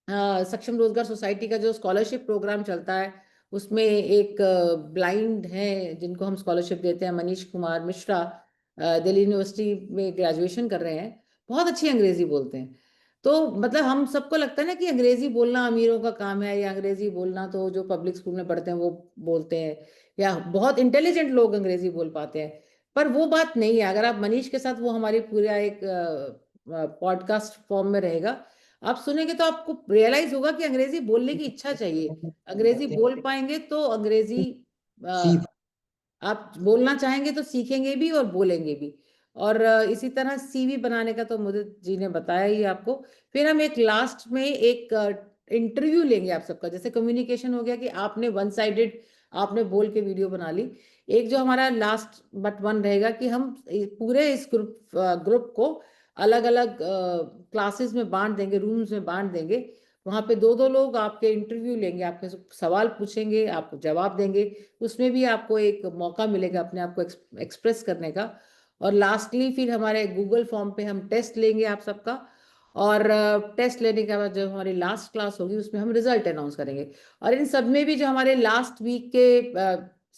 सक्षम रोजगार सोसाइटी का जो स्कॉलरशिप प्रोग्राम चलता है, उसमें एक ब्लाइंड है जिनको हम स्कॉलरशिप देते हैं, मनीष कुमार मिश्रा, दिल्ली यूनिवर्सिटी में ग्रेजुएशन कर रहे हैं, बहुत अच्छी अंग्रेजी बोलते हैं। तो मतलब हम सबको लगता है ना कि अंग्रेजी बोलना अमीरों का काम है, या अंग्रेजी बोलना तो जो पब्लिक स्कूल में पढ़ते हैं वो बोलते हैं, या बहुत इंटेलिजेंट लोग अंग्रेजी बोल पाते हैं। पर वो बात नहीं है। अगर आप मनीष के साथ, वो हमारी पूरा एक पॉडकास्ट फॉर्म में रहेगा, आप सुनेंगे तो आपको रियलाइज होगा कि अंग्रेजी बोलने की इच्छा चाहिए। अंग्रेजी बोल पाएंगे तो अंग्रेजी अ, आप बोलना चाहेंगे तो सीखेंगे भी और बोलेंगे भी। और इसी तरह सीवी बनाने का तो मुदित जी ने बताया ही आपको। फिर हम एक लास्ट में एक इंटरव्यू लेंगे आप सबका, जैसे कम्युनिकेशन हो गया कि आपने वन साइडेड आपने बोल के वीडियो बना ली। एक जो हमारा लास्ट बट वन रहेगा कि हम पूरे इस ग्रुप को अलग अलग क्लासेस में बांट देंगे, रूम्स में बांट देंगे। वहाँ पे 2-2 लोग आपके इंटरव्यू लेंगे, आपके सवाल पूछेंगे, आपको जवाब देंगे। उसमें भी आपको एक मौका मिलेगा अपने आप को एक्सप्रेस करने का। और लास्टली फिर हमारे गूगल फॉर्म पे हम टेस्ट लेंगे आप सबका। और टेस्ट लेने के बाद जब हमारी लास्ट क्लास होगी, उसमें हम रिजल्ट अनाउंस करेंगे। और इन सब में भी जो हमारे लास्ट वीक के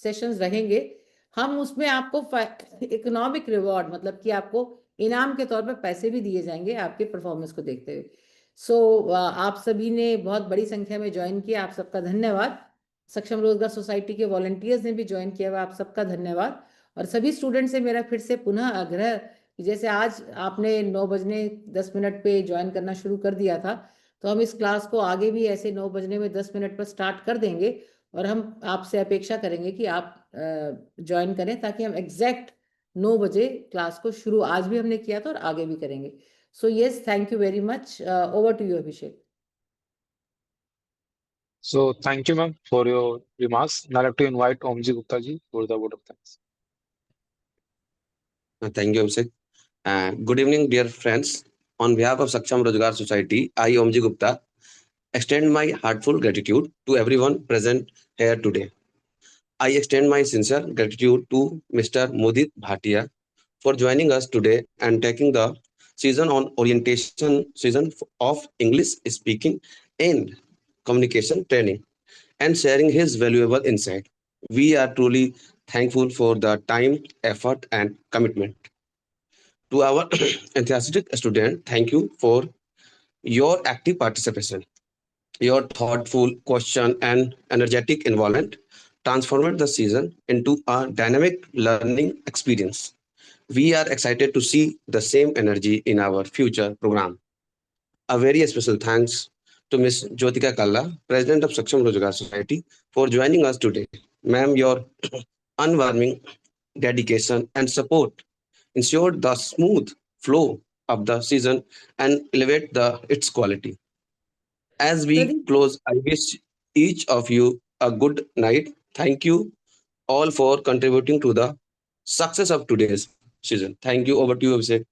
सेशंस रहेंगे, हम उसमें आपको इकोनॉमिक रिवॉर्ड, मतलब कि आपको इनाम के तौर पर पैसे भी दिए जाएंगे आपके परफॉर्मेंस को देखते हुए। सो आप सभी ने बहुत बड़ी संख्या में ज्वाइन किया, आप सबका धन्यवाद। सक्षम रोजगार सोसाइटी के वॉलंटियर्स ने भी ज्वाइन किया हुआ, आप सबका धन्यवाद। और सभी स्टूडेंट से मेरा फिर से पुनः आग्रह कि जैसे आज आपने 9 बजने 10 मिनट पे ज्वाइन करना शुरू कर दिया था, तो हम इस क्लास को आगे भी ऐसे 9 बजने में 10 मिनट पर स्टार्ट कर देंगे। और हम आपसे अपेक्षा करेंगे कि आप ज्वाइन करें, ताकि हम एग्जैक्ट 9 बजे क्लास को शुरू, आज भी हमने किया था और आगे भी करेंगे। So yes, thank you very much. Over to you Abhishek. So thank you, ma'am, for your remarks. Now I'd like to invite Omji Gupta ji for the vote of thanks. Thank you, Abhishek. Good evening, dear friends. On behalf of Saksham Rozgar Society, I, Omji Gupta, extend my heartfelt gratitude to everyone present here today. I extend my sincere gratitude to Mr. Mudit Bhatia for joining us today and taking the season on orientation season of English speaking and communication training and sharing his valuable insight. We are truly thankful for the time, effort, and commitment. To our enthusiastic student, thank you for your active participation. Your thoughtful question and energetic involvement transformed the season into a dynamic learning experience. We are excited to see the same energy in our future program. A very special thanks to Ms. Jyotika Kalla, President of Saksham Rozgar Society, for joining us today. Ma'am, your unwavering dedication and support ensured the smooth flow of the season and elevate its quality. As we Pradeep, close, I wish each of you a good night. Thank you all for contributing to the success of today's season. Thank you. Over to you, Abhishek.